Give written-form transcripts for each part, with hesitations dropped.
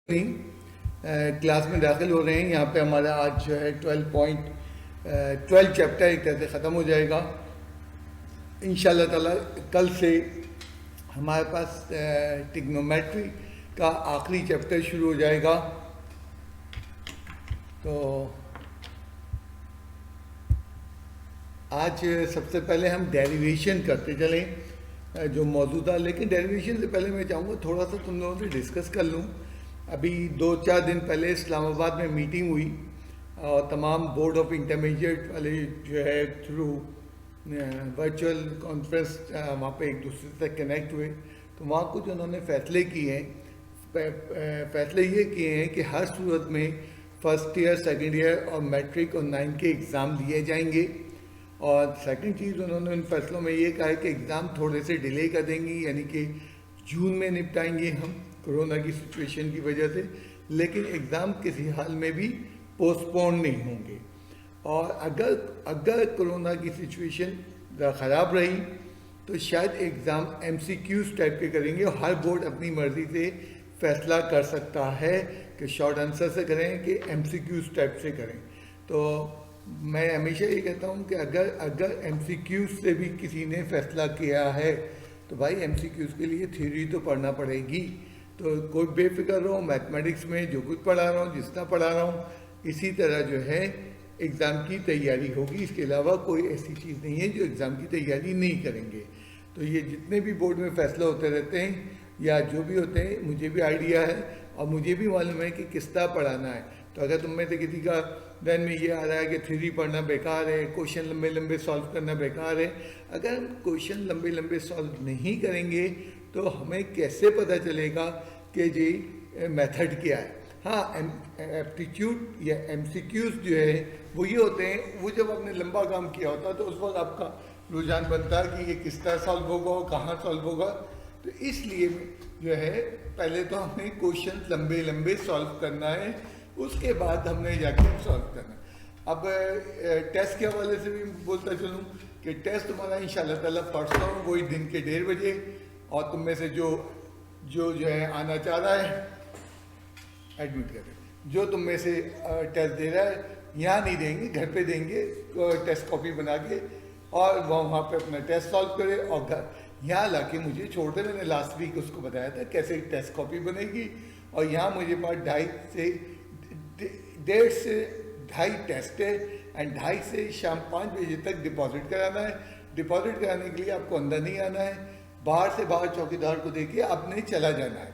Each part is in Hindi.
क्लास में दाखिल हो रहे हैं। यहाँ पे हमारा आज जो है 12 चैप्टर एक तरह से ख़त्म हो जाएगा इंशाल्लाह ताला। कल से हमारे पास ट्रिग्नोमेट्री का आखिरी चैप्टर शुरू हो जाएगा। तो आज सबसे पहले हम डेरिवेशन करते चलें जो मौजूदा, लेकिन डेरिवेशन से पहले मैं चाहूँगा थोड़ा सा तुम लोगों से डिस्कस कर लूँ। अभी 2-4 दिन पहले इस्लामाबाद में मीटिंग हुई और तमाम बोर्ड ऑफ इंटरमीडिएट वाले जो है थ्रू वर्चुअल कॉन्फ्रेंस वहाँ पे एक दूसरे से कनेक्ट हुए। तो वहाँ कुछ उन्होंने फ़ैसले किए हैं। फ़ैसले ये किए हैं कि हर सूरत में फर्स्ट ईयर, सेकेंड ईयर और मैट्रिक और 9 के एग्ज़ाम लिए जाएंगे। और सेकंड चीज़ उन्होंने उन फैसलों में ये कहा है कि एग्ज़ाम थोड़े से डिले कर देंगे, यानी कि जून में निपटाएंगे हम कोरोना की सिचुएशन की वजह से, लेकिन एग्ज़ाम किसी हाल में भी पोस्टपोन नहीं होंगे। और अगर कोरोना की सिचुएशन ख़राब रही तो शायद एग्ज़ाम MCQs टाइप के करेंगे और हर बोर्ड अपनी मर्ज़ी से फैसला कर सकता है कि शॉर्ट आंसर से करें कि MCQs टाइप से करें। तो मैं हमेशा ये कहता हूँ कि अगर MCQs से भी किसी ने फैसला किया है तो भाई MCQs के लिए थ्योरी तो पढ़ना पड़ेगी। तो कोई बेफिक्र रहो, मैथमेटिक्स में जो कुछ पढ़ा रहा हूँ, जितना पढ़ा रहा हूँ, इसी तरह जो है एग्ज़ाम की तैयारी होगी। इसके अलावा कोई ऐसी चीज़ नहीं है जो एग्ज़ाम की तैयारी नहीं करेंगे। तो ये जितने भी बोर्ड में फैसले होते रहते हैं या जो भी होते हैं, मुझे भी आइडिया है और मुझे भी मालूम है कि किस तरह पढ़ाना है। तो अगर तुम में से किसी का ध्यान में ये आ रहा है कि थ्योरी पढ़ना बेकार है, क्वेश्चन लंबे लंबे सॉल्व करना बेकार है, अगर हम क्वेश्चन लंबे लंबे सॉल्व नहीं करेंगे तो हमें कैसे पता चलेगा कि जी मेथड क्या है। हाँ, एप्टीट्यूड या MCQs जो है वो ये होते हैं, वो जब आपने लंबा काम किया होता है तो उस वक्त आपका रुझान बनता है कि ये किस तरह सॉल्व होगा और कहाँ सॉल्व होगा। तो इसलिए जो है पहले तो हमें क्वेश्चन लंबे लंबे सॉल्व करना है, उसके बाद हमने जाके सॉल्व करना। अब टेस्ट के हवाले से भी बोलता चलूँ कि टेस्ट तुम्हारा इंशाल्लाह ताला परसों वही दिन के 1:30 बजे, और तुम में से जो है आना चाह रहा है एडमिट करें। जो तुम में से टेस्ट दे रहा है यहाँ नहीं देंगे, घर पे देंगे टेस्ट कॉपी बना के, और वहाँ पे अपना टेस्ट सॉल्व करे और घर यहाँ ला के मुझे छोड़ दे। मैंने लास्ट वीक उसको बताया था कैसे टेस्ट कॉपी बनेगी, और यहाँ मुझे पास 1:30 से 2:30 टेस्ट है एंड 2:30 से शाम 5 बजे तक डिपॉजिट कराना है। डिपॉजिट कराने के लिए आपको अंदर नहीं आना है, बाहर चौकीदार को देके आपने चला जाना है।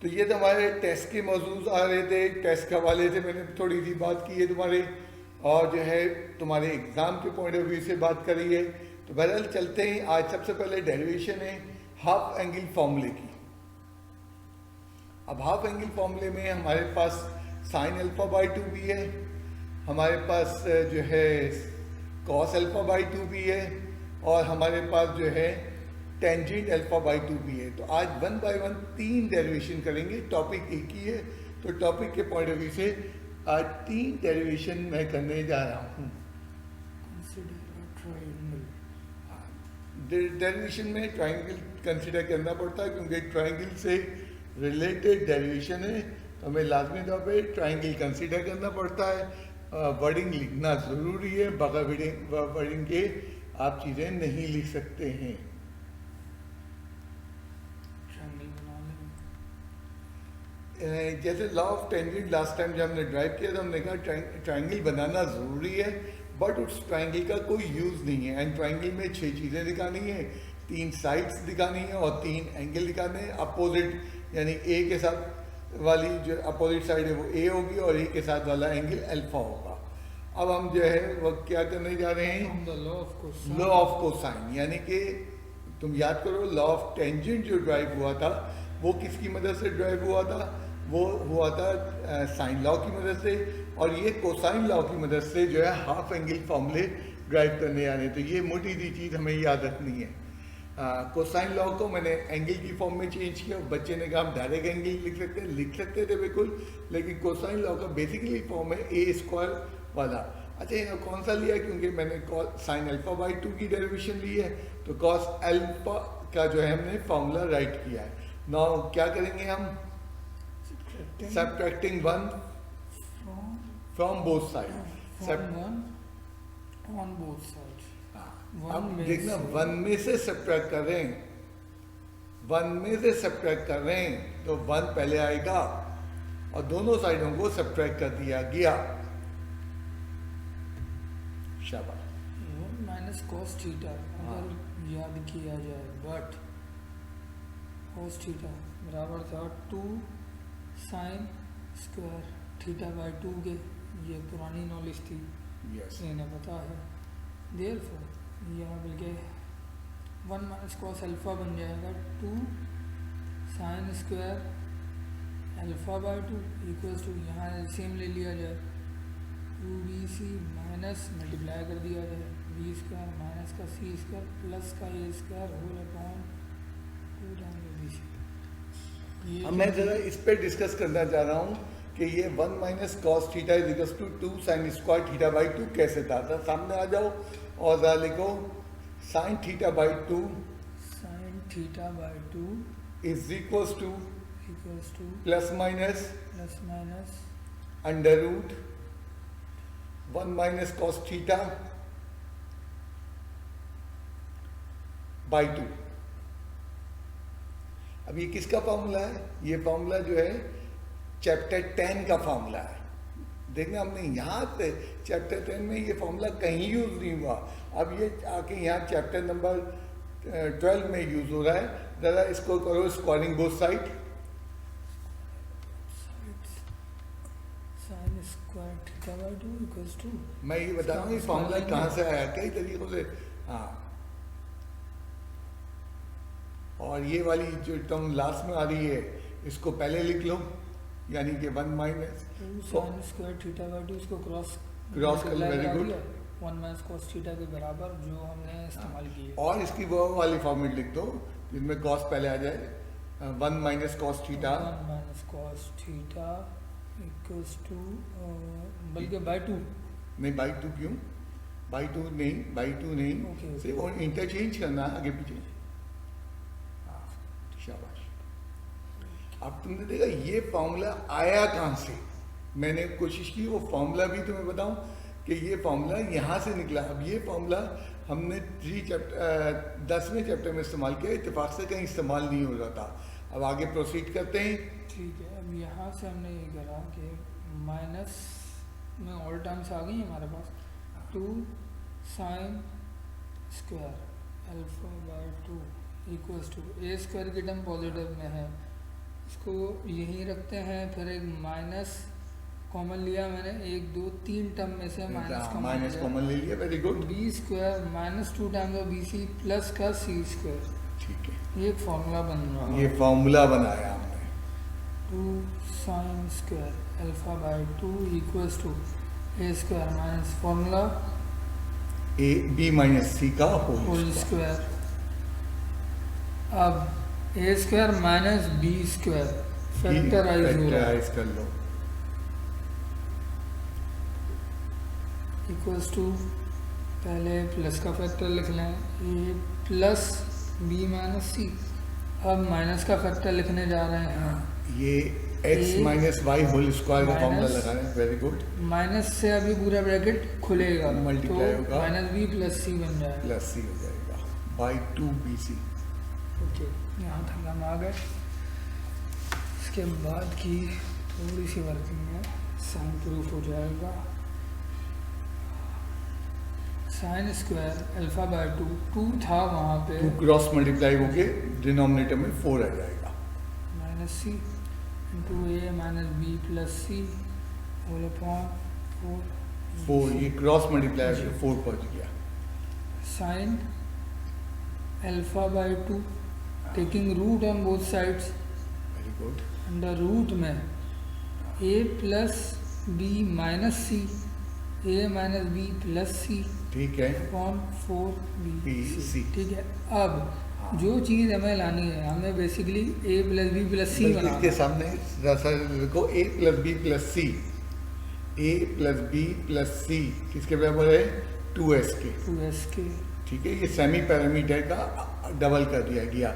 तो ये तो हमारे टेस्ट के मौजूद आ रहे थे। टेस्ट के हवाले से मैंने थोड़ी सी बात की है तुम्हारे, और जो है तुम्हारे एग्ज़ाम के पॉइंट ऑफ व्यू से बात करी है। तो बहरहाल चलते हैं। आज सबसे पहले डेरिवेशन है हाफ एंगल फॉर्मूले की। अब हाफ एंगल फॉर्मूले में हमारे पास sin α/2 भी है, हमारे पास जो है cos α/2 भी है, और हमारे पास जो है टेंजेंट α/2 भी है। तो आज 1 बाय 1 3 डेरिवेशन करेंगे। टॉपिक एक ही है, तो टॉपिक के पॉइंट ऑफ व्यू से आज 3 डेरिवेशन मैं करने जा रहा हूँ। डेरिवेशन में ट्राइंगल कंसिडर करना पड़ता है, क्योंकि ट्राइंगल से रिलेटेड डेरिवेशन है, तो हमें लाजमी तौर पे ट्राइंगल कंसिडर करना पड़ता है। वर्डिंग लिखना ज़रूरी है, बगैर वर्डिंग के आप चीज़ें नहीं लिख सकते हैं। जैसे law of tangent last time जब हमने ड्राइव किया तो हमने कहा ट्राइंगल बनाना ज़रूरी है, बट उस ट्राइंगल का कोई यूज़ नहीं है। एंड ट्राइंगल में 6 चीज़ें दिखानी है, 3 साइड्स दिखानी है और 3 एंगल दिखाने हैं। अपोजिट यानी ए के साथ वाली जो अपोजिट साइड है वो A होगी और A के साथ वाला एंगल अल्फा होगा। अब हम जो है वो क्या करने जा रहे हैं, लॉ ऑफ कोसाइन। यानी कि तुम याद करो लॉ ऑफ टेंजेंट जो ड्राइव हुआ था वो किसकी मदद से ड्राइव हुआ था, वो हुआ था साइन लॉ की मदद से, और ये कोसाइन लॉ की मदद से जो है हाफ एंगल फॉर्मूले ड्राइव करने आ रहे हैं। तो ये मोटी सी चीज़ हमें याद रखनी है। कोसाइन लॉ को मैंने एंगल की फॉर्म में चेंज किया। बच्चे ने कहा हम डायरेक्ट एंगल लिख सकते थे बिल्कुल, लेकिन कोसाइन लॉ का बेसिकली फॉर्म है A² वाला। अच्छा, यहाँ कौन सा लिया, क्योंकि मैंने sin α/2 की डेरिवेशन ली है, तो cos अल्फा का जो है हमने फॉर्मूला राइट किया है। नाउ क्या करेंगे हम, subtracting 1 from both sides. from 1 on both sides. अब देखना 1 में से सब्ट्रैक्ट कर रहे हैं, 1 में से सब्ट्रैक्ट कर रहे हैं तो 1 पहले आएगा और दोनों साइडों को सब्ट्रैक्ट कर दिया गया। शाबाश। माइनस कॉस थीटा अगर याद किया जाए, बट कॉस थीटा बराबर था 2 साइन स्क्वायर थीटा बाई 2 के। ये पुरानी नॉलेज थी, यस इन्हें पता है। देयरफॉर यहाँ बल्कि 1 माइनस कॉस अल्फा बन जाएगा 2 sine square alpha by 2 equals to, यहाँ सेम ले लिया जाए 2bc माइनस मल्टीप्लाई कर दिया जाए बी स्क्वायर माइनस का सी स्क्वायर प्लस का A square whole upon 2 times bc। अब मैं जरा इस पे डिस्कस करना चाह रहा हूँ कि ये 1 minus cos theta is equal to 2 sine square theta by 2 कैसे था? सामने आ जाओ और जरा लिखो sine theta by 2 sine theta by 2 is equal to plus minus under root 1 minus cos theta by 2। अब ये किसका फॉर्मूला है? ये फॉर्मूला जो है चैप्टर 10 का फॉर्मूला है। देखना हमने यहाँ पे चैप्टर 10 में ये फॉर्मूला कहीं यूज नहीं हुआ, अब ये आके यहाँ चैप्टर नंबर 12 में यूज हो रहा है। जरा इसको करो squaring both side. Sine square theta by 2 equals to, मैं ये बता रहा हूँ ये फॉर्मूला कहाँ से आया, कई तरीकों से। हाँ, और ये वाली जो टर्म लास्ट में आ रही है इसको पहले लिख लो, यानी कि 1 minus sine square theta by 2 इसको क्रॉस कर लो। Very good. 1 minus cos theta के बराबर जो हमने इस्तेमाल की है। और इसकी वो वाली फॉर्मेट लिख दो जिसमें कॉस पहले आ जाए, 1 minus cos theta 1 minus cos theta equals to, बल्कि बाई 2 नहीं, बाई 2 क्यों? बाई 2 नहीं, बाई 2 नहीं, Okay. सिर्फ इंटरचेंज करना आगे पीछे। हाँ, शाबाश। अब तुमने देखा ये फॉर्मूला आया कहाँ से? मैंने कोशिश की वो फॉर्मूला भी तुम्हें बताऊं कि ये फॉर्मूला यहाँ से निकला। अब ये फॉर्मूला हमने 10वें चैप्टर में इस्तेमाल किया, इत्तेफाक से कहीं इस्तेमाल नहीं हो रहा था। अब आगे प्रोसीड करते हैं। ठीक है, अब यहाँ से हमने ये करा कि माइनस में ऑल टर्म्स आ गई हमारे पास 2 sine square alpha by 2 equals to A square की टर्म पॉजिटिव में है, इसको यहीं रखते हैं। फिर एक माइनस कॉमन लिया मैंने, 1 2 3 टर्म में से माइनस कॉमन ले लिया। Very good. B square minus 2 times of B C plus का सी स्क्वायर। ठीक है, ये फॉर्मूला बन रहा है। ये फॉर्मूला बनाया हमने 2 sine square alpha by 2 equals to A square minus formula A B minus C का होल स्क्वायर। अब A square minus B square factorise कर लो इक्वल्स टू, पहले प्लस का फैक्टर लिख लें A plus B minus C. अब माइनस का फैक्टर लिखने जा रहे हैं, ये x minus Y whole square का फॉर्मूला लगा रहे हैं। Very good. माइनस से अभी पूरा ब्रैकेट खुलेगा, मल्टीप्लाई तो होगा, माइनस बी प्लस सी बन जाएगा, प्लस सी हो जाएगा बाई 2bc। ओके, यहाँ तक हम आ गए। इसके बाद की थोड़ी सी वर्किंग है, साइन प्रूफ हो जाएगा। साइन स्क्वायर अल्फा बाई 2 था वहाँ पे, 2 क्रॉस मल्टीप्लाई होके डिनोमिनेटर में 4 आ जाएगा, minus C into A minus B plus C whole upon 4। ये क्रॉस मल्टीप्लाई होके 4 पहुँच गया। Sine alpha by 2 taking root on both sides, very good. Under root में A plus B minus C, A minus B plus C ठीक है, अपॉन 4bc। ठीक है, अब हाँ। जो चीज़ हमें लानी है, हमें basically A plus B plus C बनाना इसके है। सामने देखो a plus B plus C, a plus B plus C किसके बराबर है? 2s के। 2s के। ठीक है, ये सेमी पैरामीटर का डबल कर दिया गया।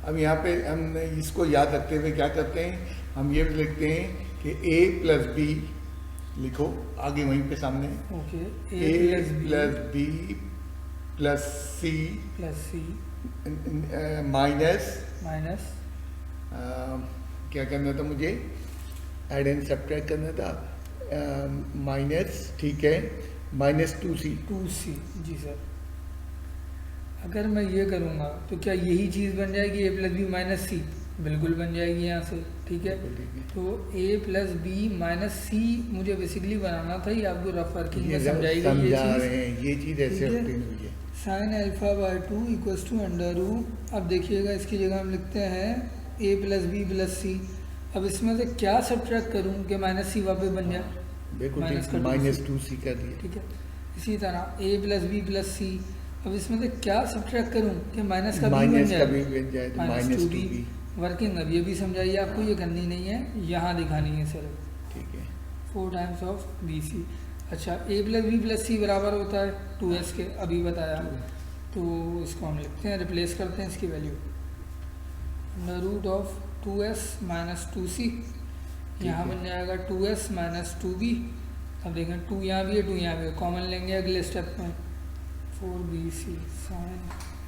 अब यहाँ पे हमने इसको याद रखते हुए क्या करते हैं हम ये भी लिखते हैं कि ए प्लस बी, लिखो आगे वहीं पे सामने, okay, A a plus B plus C plus C minus minus क्या करना था मुझे, ऐड एंड सब्ट्रैक्ट करना था, माइनस, ठीक है, माइनस 2c। 2c। जी सर, अगर मैं ये करूँगा तो क्या यही चीज़ बन जाएगी a प्लस बी माइनस सी? बिल्कुल बन जाएगी यहाँ से, ठीक है। बिल्कुल ठीक है। तो a प्लस बी माइनस सी मुझे बेसिकली बनाना था, ये आपको रफ वर्किंग ये में जब समझाई गई ये समझा चीज़। रहे हैं, ये चीज़ ऐसे ठीक है। ऑब्टेन हुई है। Sine alpha by 2 equals to under root, अब देखिएगा इसकी जगह हम लिखते हैं a plus B plus C. अब इसमें से क्या सब्ट्रैक्ट करूँ कि माइनस सी वापस बन जाए? बिल्कुल माइनस ठीक, का माइनस 2c, 2c कर दिया। ठीक है। इसी तरह a plus B plus C, अब इसमें से क्या सब्ट्रैक्ट करूँ कि माइनस का b बन माइनस जाए? का भी बन जाए तो माइनस 2b। वर्किंग अब ये भी समझाइए, आपको ये करनी नहीं है, यहाँ दिखानी है सिर्फ। ठीक है। 4 टाइम्स ऑफ बी सी। अच्छा, a plus B plus C बराबर होता है 2s के, अभी बताया। तो इसको हम लिखते हैं, रिप्लेस करते हैं इसकी value, under root of 2s minus 2c, यहाँ बन जाएगा 2s माइनस 2b। अब देखें 2 यहाँ भी है 2 यहाँ भी है, कॉमन लेंगे अगले स्टेप में, 4bc sine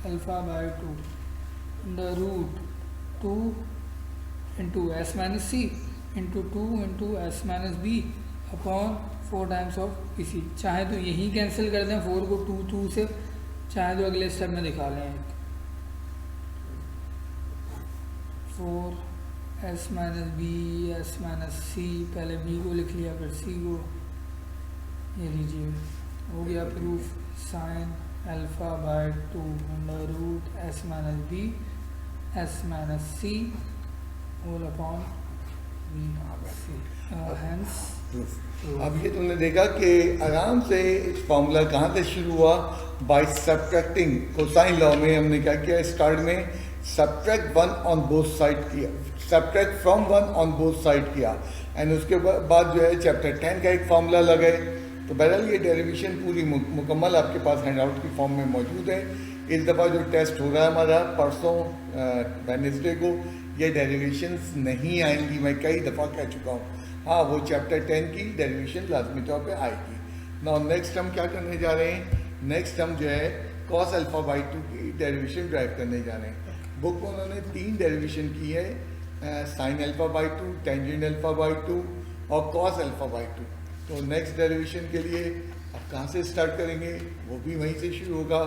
alpha by 2 under root 2 into S minus C into 2 into S minus B upon 4 times of P C. चाहे तो यही कैंसिल कर दें 4 को 2 से, चाहे तो अगले स्टेप में दिखा लें 4 S minus B S minus C, पहले बी को लिख लिया फिर सी को, ये लीजिए हो गया proof. Sine alpha by 2 under root S minus B S minus C whole upon B C, hence अब ये तुमने देखा कि आराम से इस फॉर्मूला कहाँ से शुरू हुआ, बाय सब्ट्रैक्टिंग। कोसाइन लॉ में हमने क्या किया, स्टार्ट में सब्ट्रैक्ट 1 ऑन बोथ साइड किया, subtract from 1 on both side किया, एंड उसके बाद जो है चैप्टर 10 का एक फॉर्मूला लगाए। तो बहरहाल ये डेरिवेशन पूरी मुकम्मल आपके पास हैंडआउट की फॉर्म में मौजूद है। इस दफ़ा जो टेस्ट हो रहा है हमारा परसों वेडनेसडे को, ये डेरिवेशंस नहीं आएंगी, मैं कई दफ़ा कह चुका हूँ। हाँ, वो चैप्टर 10 की डेरिवेशन लाजमी तौर पे आएगी। नाउ नेक्स्ट हम क्या करने जा रहे हैं, नेक्स्ट हम जो है कॉस अल्फा बाई 2 की डेरिवेशन ड्राइव करने जा रहे हैं। बुक में उन्होंने 3 डेरिवेशन की है, sine alpha by 2, tangent alpha by 2 और कॉस अल्फा बाई 2। तो नेक्स्ट डेरिवेशन के लिए अब कहाँ से स्टार्ट करेंगे, वो भी वहीं से शुरू होगा।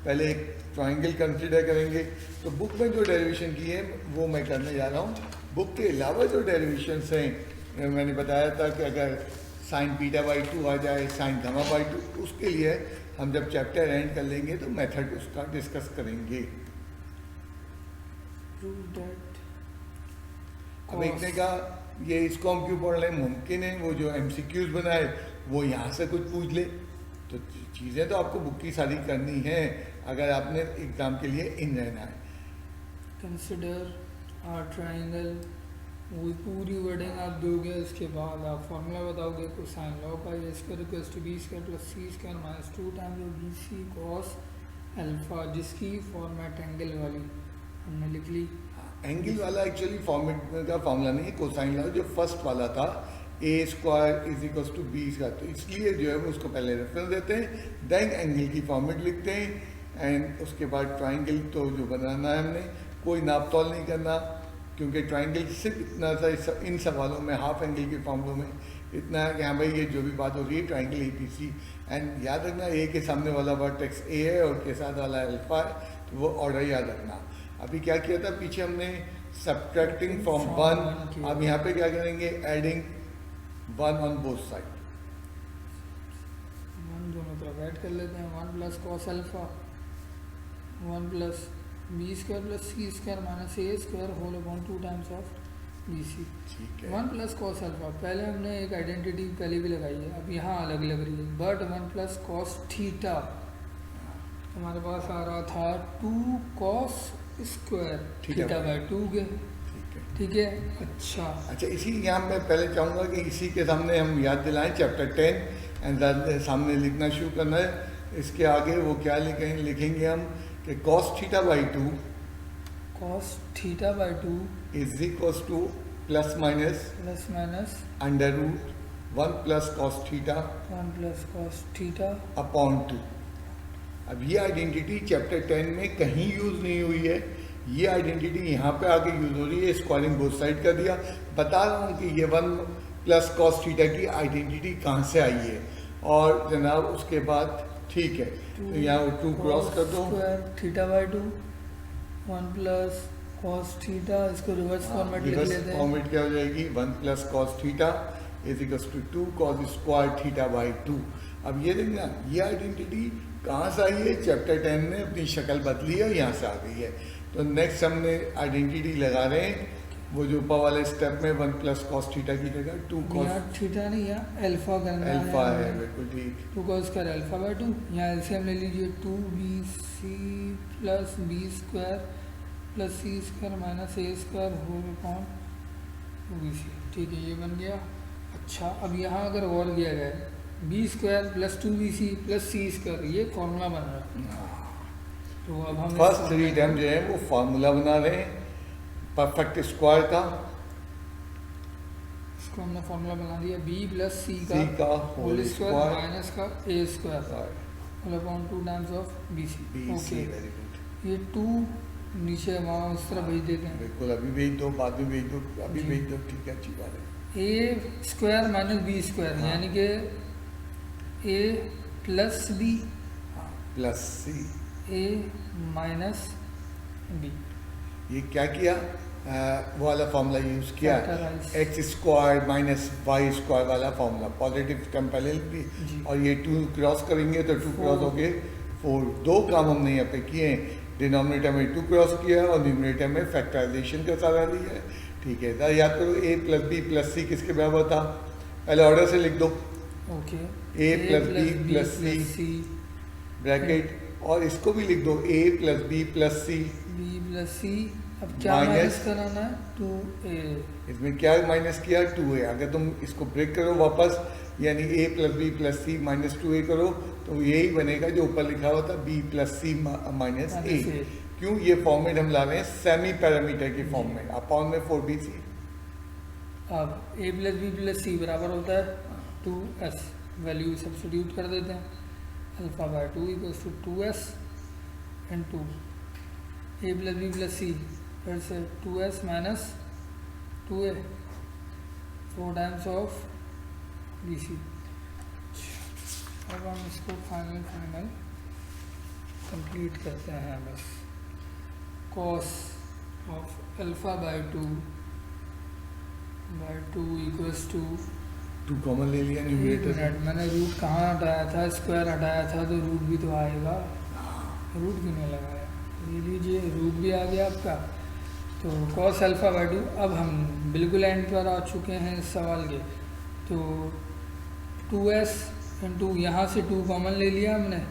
पहले एक ट्राइंगल कंसिडर करेंगे। तो बुक में जो डेरिवेशन की है वो मैं करने जा रहा हूँ। बुक के अलावा जो डेरिवेशंस हैं, मैंने बताया था कि अगर साइन बीटा बाई 2 आ जाए, साइन गामा बाई 2, उसके लिए हम जब चैप्टर एंड कर लेंगे तो मेथड उसका डिस्कस करेंगे। अब एक ने कहा ये इसको हम क्यों पढ़ लें, मुमकिन है वो जो MCQs बनाए वो यहाँ से कुछ पूछ ले। तो चीज़ें तो आपको बुक की सारी करनी है अगर आपने एग्ज़ाम के लिए इन रहना है। कंसिडर आर ट्राइंगल, वो पूरी वर्डिंग आप दोगे, उसके बाद आप फॉर्मूला बताओगे कोसाइन लॉ का, A square equals to B square plus C square minus 2 times of B C cos alpha, जिसकी फॉर्मेट एंगल वाली हमने लिख ली। एंगल वाला एक्चुअली फॉर्मेट का फॉर्मूला नहीं है, कोसाइन लॉ जो फर्स्ट वाला था, A square is equals to B square, तो इसलिए जो है वो उसको पहले रेफरेंस देते हैं, देन एंगल की फॉर्मेट लिखते हैं, एंड उसके बाद ट्राइंगल तो जो बनाना है हमने, कोई नाप तोल नहीं करना, क्योंकि ट्राइंगल सिर्फ इतना सा इन सवालों में, हाफ एंगल के फॉर्मूलों में इतना है कि हाँ भाई ये जो भी बात हो रही है ट्राइंगल APC, एंड याद रखना ए के सामने वाला वर्टेक्स ए है और के साथ वाला अल्फा है, तो वो ऑर्डर याद रखना। अभी क्या किया था पीछे हमने, सब्ट्रैक्टिंग फ्रॉम 1, अब यहाँ पे क्या करेंगे, एडिंग 1 ऑन बोथ साइड, 1 दोनों तरफ ऐड कर लेते हैं, 1 plus cos alpha 1 plus B square plus C square minus A square whole upon 2 times of B C. ठीक है। 1 प्लस कॉस अल्फा, पहले हमने एक आइडेंटिटी पहले भी लगाई है, अब यहाँ अलग लग रही है, बट 1 प्लस कॉस थीटा हमारे पास आ रहा था 2 कॉस स्क्वायर थीटा बाई 2 के, ठीक है। अच्छा, इसी यहाँ मैं पहले चाहूँगा कि इसी के सामने हम याद दिलाएं चैप्टर 10, एंड सामने लिखना शुरू करना है। इसके आगे वो क्या लिखेंगे हम कि cos theta by 2 cos theta by 2 is equals to plus minus under root 1 plus cos theta 1 plus cos theta upon 2। अब ये आइडेंटिटी चैप्टर 10 में कहीं यूज़ नहीं हुई है, ये आइडेंटिटी यहाँ पे आके यूज़ हो रही है। स्क्वायरिंग बोथ साइड कर दिया, बता रहा हूँ कि ये 1 प्लस कॉस थीटा की आइडेंटिटी कहाँ से आई है। और जनाब उसके बाद ठीक है, तो यहाँ 2 क्रॉस कर दो, square theta by 2 1 plus cos theta, इसको रिवर्स फॉर्मेट लिख रिवर्स लेते हैं। फॉर्मेट क्या हो जाएगी, 1 plus cos theta is equals to 2 cos square theta by 2। अब ये देखना, ये आइडेंटिटी कहाँ से आई है, चैप्टर 10 ने अपनी शक्ल बदली है, यहाँ से आ गई है। तो नेक्स्ट हमने आइडेंटिटी लगा रहे हैं, वो जो ऊपर वाले स्टेप में 1 प्लस कॉस थीटा की जगह 2 कॉस यहाँ थीटा नहीं, यहाँ अल्फा करना है। अल्फा है, बिल्कुल ठीक। 2 कॉस स्क्वायर अल्फा बाई 2, यहाँ एलसीएम ले लीजिए 2bc plus B square plus C square minus A square whole upon 2bc। ठीक है, ये बन गया। अच्छा, अब यहाँ अगर और किया जाए B square plus 2bc plus C square, ये फॉर्मूला बन रहा है। तो अब हम फर्स्ट 3 टाइम जो है वो फार्मूला बना रहे हैं परफेक्ट स्क्वायर का। इसको हमने फॉर्मूला बना दिया, b प्लस सी C का whole whole square square minus का A square whole upon 2 times of bc। BC, okay, very good. ये 2 नीचे वहाँ उस तरह भेज देते हैं। बिल्कुल, अभी भेज दो, बाद में भेज दो, अभी जी। भेज दो, ठीक है, अच्छी बात है। A square minus B square, हाँ। यानी कि ए प्लस बी हाँ, plus C, A minus B. ये क्या किया, वो वाला फॉर्मूला यूज किया, Factorize। X square minus Y square वाला फॉर्मूला, पॉजिटिव टर्म पहले लिख दी, जी। और ये 2 क्रॉस करेंगे तो 2 क्रॉस हो गए 4। 2 काम हमने यहाँ पे किए हैं, डिनोमिनेटर में 2 क्रॉस किया और न्यूमरेटर में फैक्टराइजेशन का सहारा लिया है। ठीक है, तो याद करो a plus B plus C किसके बराबर था, पहले ऑर्डर से लिख दो, okay, a plus B plus C bracket, और इसको भी लिख दो a plus B plus C B plus C. अब क्या माइनस माइनस कराना है, 2a। इसमें क्या माइनस किया, 2a। अगर तुम इसको ब्रेक करो वापस, यानी a plus B plus C minus 2a करो, तो यही बनेगा जो ऊपर लिखा हुआ था b plus C minus a। क्यों, ये फॉर्मेट हम ला रहे हैं सेमी पैरामीटर की फॉर्म में, अपॉन में 4bc। अब a plus B plus C बराबर होता है 2s, वैल्यू सब्स्टिट्यूट कर देते हैं, alpha by 2 equals to 2s into a plus B plus C, फिर से 2s minus 2a 4 times of bc। अब हम इसको फाइनल कंप्लीट करते हैं बस। cos of alpha by 2 equals to 2 common ले लिया न्यूमरेटर से। मैंने रूट कहाँ हटाया था, स्क्वायर हटाया था, तो रूट भी तो आएगा, रूट क्यों नहीं लगाया। ये लीजिए, रूट भी आ गया आपका। तो cos अल्फा बाई 2, अब हम बिल्कुल एंड पर आ चुके हैं इस सवाल के। तो 2s इंटू यहाँ से 2 कॉमन ले लिया हमने,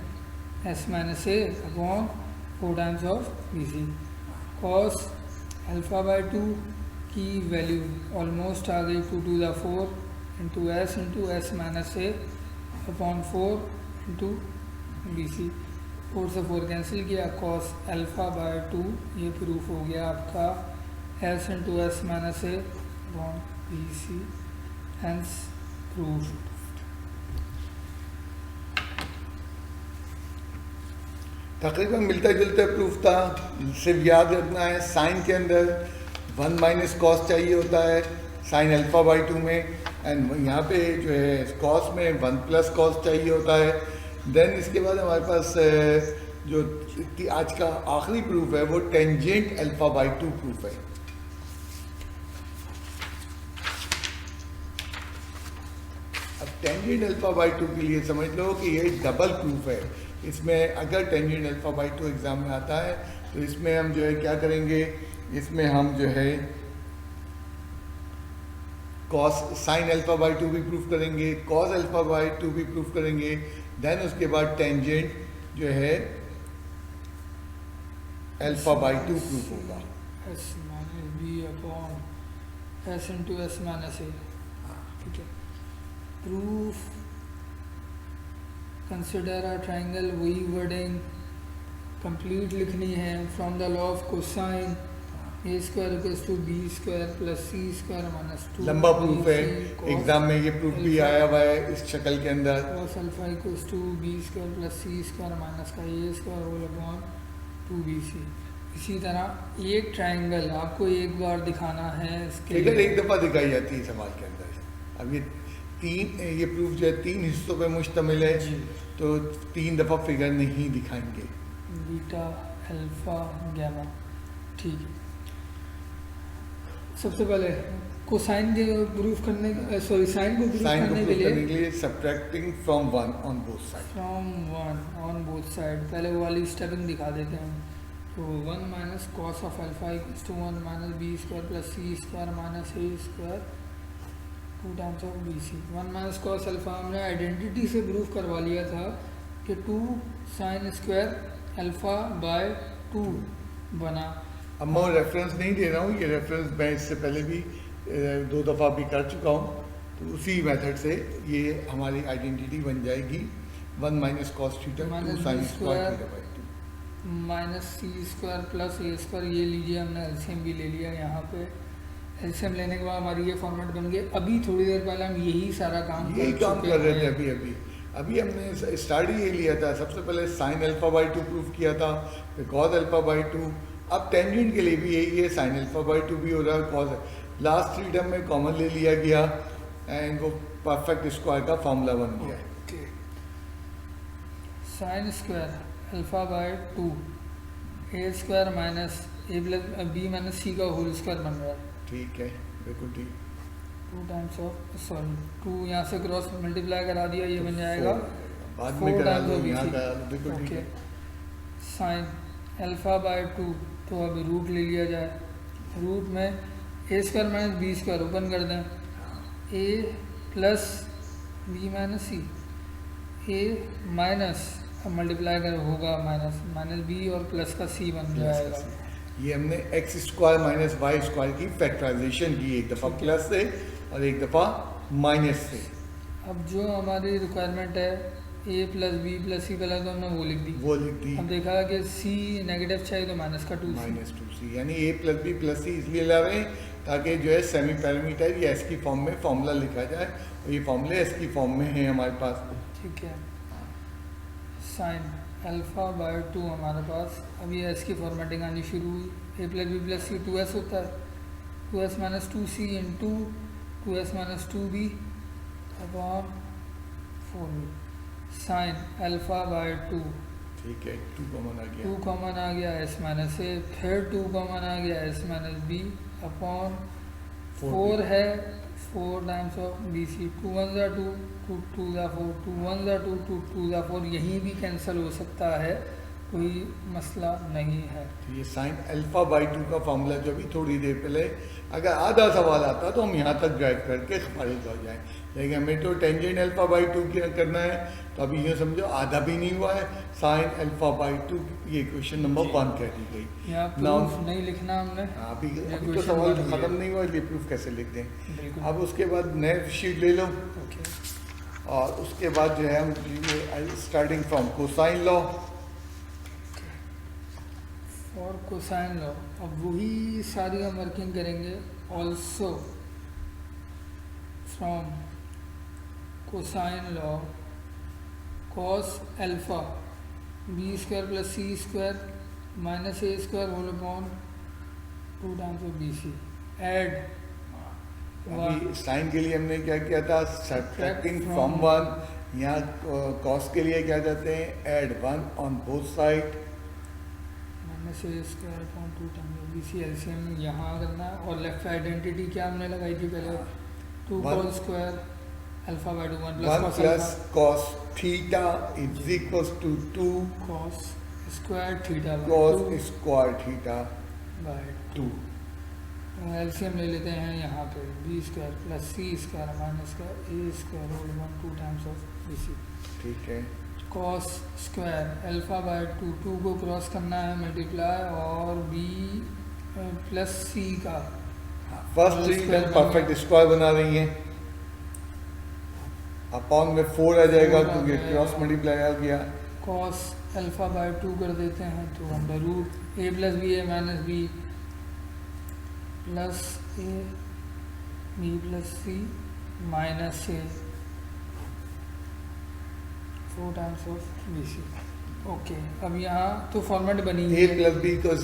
s minus A upon 4 times of bc। cos alpha by 2 की वैल्यू ऑलमोस्ट आ गई 2 to the 4 into S minus A upon 4 into bc। 4 से 4 कैंसिल किया, cos अल्फा बाई 2, ये प्रूफ हो गया आपका s into S minus A upon bc, hence proof. तकरीबन मिलता जुलता प्रूफ था। सिर्फ याद रखना है, साइन के अंदर 1 माइनस कॉस चाहिए होता है साइन अल्फा बाई 2 में, एंड यहाँ पे जो है कॉस में 1 प्लस कॉस चाहिए होता है। देन इसके बाद हमारे पास जो आज का आखिरी प्रूफ है वो टेंजेंट अल्फा बाई 2 प्रूफ है। अब टेंजेंट अल्फा बाई 2 के लिए समझ लो कि ये डबल प्रूफ है। इसमें अगर टेंजेंट अल्फा बाई 2 एग्जाम में आता है तो इसमें हम जो है क्या करेंगे, इसमें हम जो है कॉस साइन अल्फा बाई 2 भी प्रूफ करेंगे, कॉस अल्फा बाई 2 भी प्रूफ करेंगे। देन उसके बाद टेंजेंट जो है अल्फा बाई 2 प्रूफ होगा। S minus B upon S into S minus A. ठीक है, प्रूफ कंसिडर अ ट्राइंगल, वही वर्डिंग कंप्लीट लिखनी है from the law of cosine. A square equals to B square plus C square minus 2 लंबा प्रूफ है, एग्जाम में ये प्रूफ भी आया हुआ है इस शक्ल के अंदर। cos alpha equals to B square plus C square minus का A square whole upon 2bc। इसी तरह एक ट्रायंगल आपको एक बार दिखाना है, इसके फिगर लिए एक दफ़ा दिखाई जाती है सवाल के अंदर। अब ये प्रूफ जो है 3 हिस्सों पे मुश्तमिल है, जी। तो 3 दफ़ा फिगर नहीं दिखाएंगे। बीटा अल्फा गैमा, ठीक है। सबसे पहले कोसाइन के प्रूफ करने, सॉरी साइन को प्रूफ साइन को करने प्रूफ करने के के लिए subtracting from 1 on both side. From 1 on both side, पहले वो वाली स्टेपिंग दिखा देते हैं। तो 1 minus cos of alpha equals to 1 minus B square plus C square minus A square 2 times of B C. 1 minus cos alpha हमने आइडेंटिटी से प्रूफ करवा लिया था कि 2 साइन स्क्वायर अल्फा बाय 2 बना। अब मैं रेफरेंस नहीं दे रहा हूँ, ये रेफरेंस मैं इससे पहले भी 2 दफ़ा भी कर चुका हूँ। तो उसी मेथड से ये हमारी आइडेंटिटी बन जाएगी 1 minus cos theta 2 sine square theta by 2 minus C square plus A square. ये लीजिए, हमने एलसीएम भी ले लिया। यहाँ पे एलसीएम लेने के बाद हमारी ये फॉर्मेट बन गई। अभी थोड़ी देर पहले हम यही सारा काम यही काम कर रहे थे। हैं। अभी हमने स्टार्ट ही ये लिया था। सबसे पहले साइन अल्फा बाई 2 प्रूफ किया था, फिर कॉस अल्फा बाई 2। अब टेंजेंट के लिए भी यही है, साइन अल्फा बाई 2 भी हो रहा है, कॉस। लास्ट 3 टर्म में कॉमन ले लिया गया एंड वो परफेक्ट स्क्वायर का फॉर्मूला बन गया। Sine square alpha by 2 A square minus A plus B minus C का होल स्क्वायर बन रहा है। ठीक है, बिल्कुल ठीक। 2 टाइम्स ऑफ सॉरी 2 यहाँ से क्रॉस मल्टीप्लाई करा दिया, ये बन जाएगा बाद में 4 करा टाइम्स लो, ऑफ यहाँ बी करा लो, बिल्कुल ठीक सी। है। साइन अल्फा बाय 2, तो अभी रूट ले लिया जाए। रूट में A square minus B square open कर दें, A plus B minus C, A minus अब मल्टीप्लाई कर होगा माइनस माइनस बी और प्लस का सी बन जाएगा। ये हमने X square minus Y square की फैक्टराइजेशन की, एक दफ़ा प्लस से और एक दफ़ा माइनस से। अब जो हमारी रिक्वायरमेंट है ए प्लस बी प्लस सी पहले तो हमने वो लिख दी। अब देखा कि सी नेगेटिव चाहिए तो माइनस का 2 माइनस 2c, यानी ए प्लस बी प्लस सी इसलिए ला रहे हैं ताकि जो है सेमी पैरामीटर या एस की फॉर्म में फॉर्मूला लिखा जाए, और ये फॉर्मूले एस की फॉर्म में है हमारे पास। ठीक है। साइन अल्फा बाय 2 हमारे पास अब ये एस की फॉर्मेटिंग आनी शुरू हुई। ए प्लस बी प्लस सी 2s होता है, 2s minus 2c into 2s minus 2b upon 4b। Sign alpha by 2, ठीक है, 2 कॉमन आ गया, 2 कॉमन आ गया, एस माइनस ए, फिर 2 कॉमन आ गया, एस माइनस बी अपॉन 4 है 4 टाइम्स ऑफ बी सी। 2 1 ज़ा 2, 2 2 ज़ा 4, 2 1 ज़ा 2, 2 2 ज़ा 4। यहीं भी कैंसिल हो सकता है, कोई मसला नहीं है। तो ये साइन अल्फा बाई 2 का फॉर्मूला जो भी थोड़ी देर पहले, अगर आधा सवाल आता तो हम यहाँ तक ड्राइव करके खारिज हो जाएं, लेकिन हमें तो टेंजेंट अल्फा बाई 2 करना है, तो अभी यूँ समझो आधा भी नहीं हुआ है। साइन अल्फा बाई 2 ये क्वेश्चन नंबर 1 कह दी गई। यहाँ प्रूफ नहीं लिखना हमने, अभी तो question सवाल बन गया। ख़त्म नहीं हुआ, ये प्रूफ कैसे लिख दें। बिल्कुल। अब उसके बाद नेक्स्ट शीट ले लो, ओके। और उसके बाद जो है हम स्टार्टिंग फ्रॉम कोसाइन लॉ और कोसाइन लॉ, अब वही सारी हम वर्किंग करेंगे। Also from cosine law cos alpha B square plus C square minus A square whole upon 2 times of B C. Add अभी साइन के लिए हमने क्या किया था, सब्ट्रैक्टिंग फ्रॉम 1। यहाँ कॉस के लिए क्या कहते हैं, add 1 on both side minus A square upon 2 times of B C. LCM यहाँ करना है। और लेफ्ट आइडेंटिटी क्या हमने लगाई थी पहले, 2 cos square alpha by 2 1 plus cos theta is equals to 2 cos square theta cos square theta by 2। LCM ले लेते हैं यहाँ पे, B square plus C square minus का A square whole 1 2 times of B C. ठीक है, कॉस स्क्वायर अल्फा बाय 2, 2 को क्रॉस करना है मल्टीप्लाई, और बी प्लस सी का फर्स्ट 3 टर्म परफेक्ट स्क्वायर बना रही हैं, अपॉन में 4 आ जाएगा क्योंकि क्रॉस मल्टीप्लाई आ गया। कॉस अल्फा बाय 2 कर देते हैं तो under root A plus B A minus B plus A B plus C minus A 4 times of B C. Okay, अब यहाँ तो फॉर्मेट बनी हुई ए है, प्लस बी को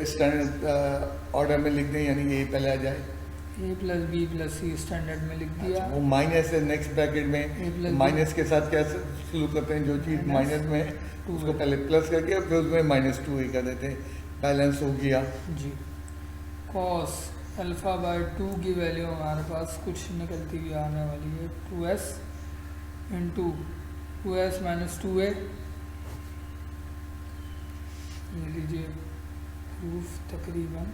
स्टैंडर्ड ऑर्डर में लिख दें, यानी ये पहले आ जाए। A plus B plus C standard में लिख दिया। वो माइनस है नेक्स्ट ब्रैकेट A में, plus माइनस के साथ क्या शुरू करते हैं, जो चीज़ Minus माइनस में है टू उसको है। पहले प्लस करके फिर उसमें -2 ही कर देते हैं, बैलेंस हो गया। जी, कॉस अल्फ़ा बाय 2 की वैल्यू हमारे पास कुछ निकलती हुई आने वाली है 2s into 2s minus 2a। ये लीजिए, प्रूफ तकरीबन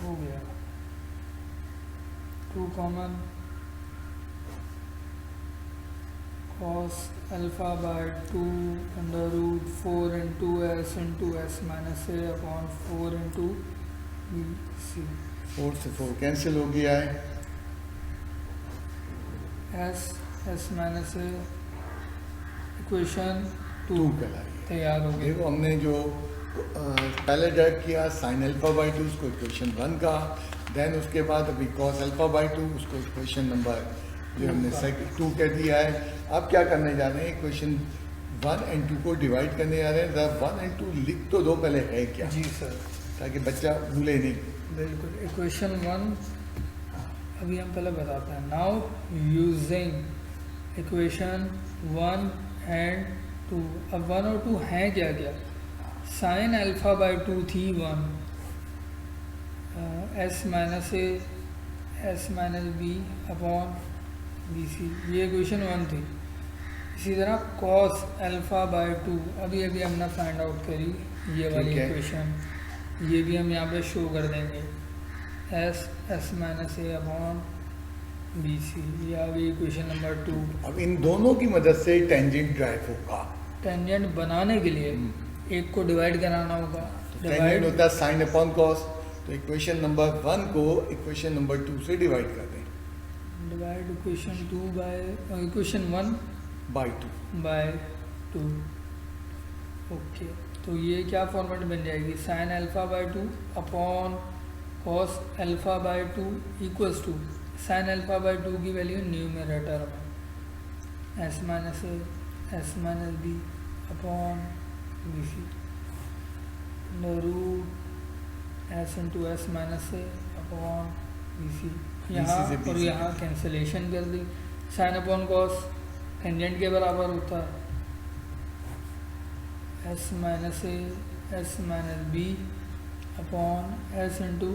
हो गया। 2 common, cos alpha by 2 under root 4 into s minus a upon 4 into B C. 4 से 4 कैंसिल हो गया है, s माइनस a इक्वेशन 2 2 कहलाएगी। तैयार हो गई। देखो हमने जो पहले डायरेक्ट किया साइन अल्फा बाई 2 उसको इक्वेशन 1 का, देन उसके बाद अभी कॉस अल्फा बाई 2 उसको इक्वेशन नंबर जो हमने 2 कह दिया है। अब क्या करने जा रहे हैं, इक्वेशन 1 एंड 2 को डिवाइड करने जा रहे हैं। जरा 1 एंड 2 लिख तो दो पहले है क्या, जी सर, ताकि बच्चा भूले नहीं। बिल्कुल। इक्वेशन 1 अभी हम पहले बताते हैं। नाउ यूजिंग इक्वेशन 1 एंड 2, अब 1 और 2 हैं क्या क्या। साइन अल्फ़ा बाई 2 थी 1, s minus A S minus B upon B C, ये इक्वेशन 1 थी। इसी तरह कॉस अल्फ़ा बाई 2 अभी अभी हमने फाइंड आउट करी, ये वाली ठीक है। इक्वेशन, ये भी हम यहाँ पे शो कर देंगे। S minus A upon B C, ये आ गई इक्वेशन नंबर 2। अब इन दोनों की मदद से टेंजेंट ड्राइव होगा। टेंजेंट बनाने के लिए एक को डिवाइड कराना होगा। टेंजेंट होता है साइन अपॉन कॉस, तो इक्वेशन नंबर 1 को इक्वेशन नंबर 2 से डिवाइड कर दें, divide equation 2 by equation 1 by 2। By 2। Okay, तो ये क्या फॉर्मेट बन जाएगी, sine alpha by 2 upon cos alpha by 2 equals to sine alpha by 2 की वैल्यू न्यूमरेटर में S minus A S minus B upon B C root S into S minus A upon B C. यहाँ से और BC यहाँ कैंसिलेशन कर दी। साइन अपॉन कॉस टेंजेंट के बराबर होता है S minus A S minus B upon S into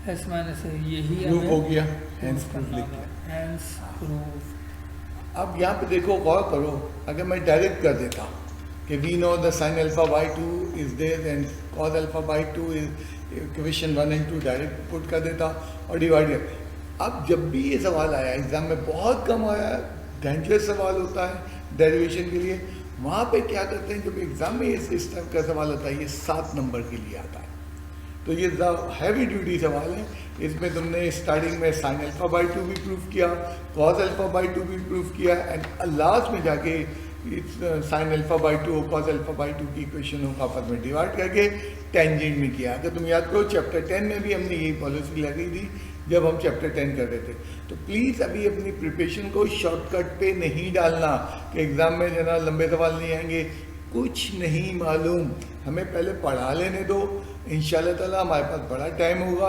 S minus A, यही प्रूफ हो गया, प्रूफ हेंस प्रूफ करना लिख था। दिया। Hence proof. अब यहाँ पे देखो, गौर करो, अगर मैं डायरेक्ट कर देता कि we know the sine alpha by 2 is there and cos alpha by 2 is equation 1 and 2 direct put कर देता और डिवाइड कर। अब जब भी ये सवाल आया एग्जाम में, बहुत कम आया, डेंजरस सवाल होता है डेरिवेशन के लिए, वहाँ पे क्या करते हैं, जब एग्जाम में इस टाइप का सवाल आता है, ये 7 नंबर के लिए आता है, तो ये हैवी ड्यूटी सवाल है। इसमें तुमने स्टार्टिंग में साइन अल्फा बाई 2 भी प्रूफ किया, कॉस अल्फा बाई 2 भी प्रूफ किया, एंड लास्ट में जाके साइन अल्फा बाई 2 और कॉस अल्फा बाई 2 की इक्वेशन को आपस में डिवाइड करके टेंजेंट में किया। अगर तुम याद करो चैप्टर 10 में भी हमने यही पॉलिसी लगाई थी जब हम चैप्टर 10 कर रहे थे। तो प्लीज़ अभी अपनी प्रिपरेशन को शॉर्टकट पे नहीं डालना कि एग्ज़ाम में जना लंबे सवाल नहीं आएंगे, कुछ नहीं मालूम, हमें पहले पढ़ा लेने दो, इंशाल्लाह ताला हमारे पास बड़ा टाइम होगा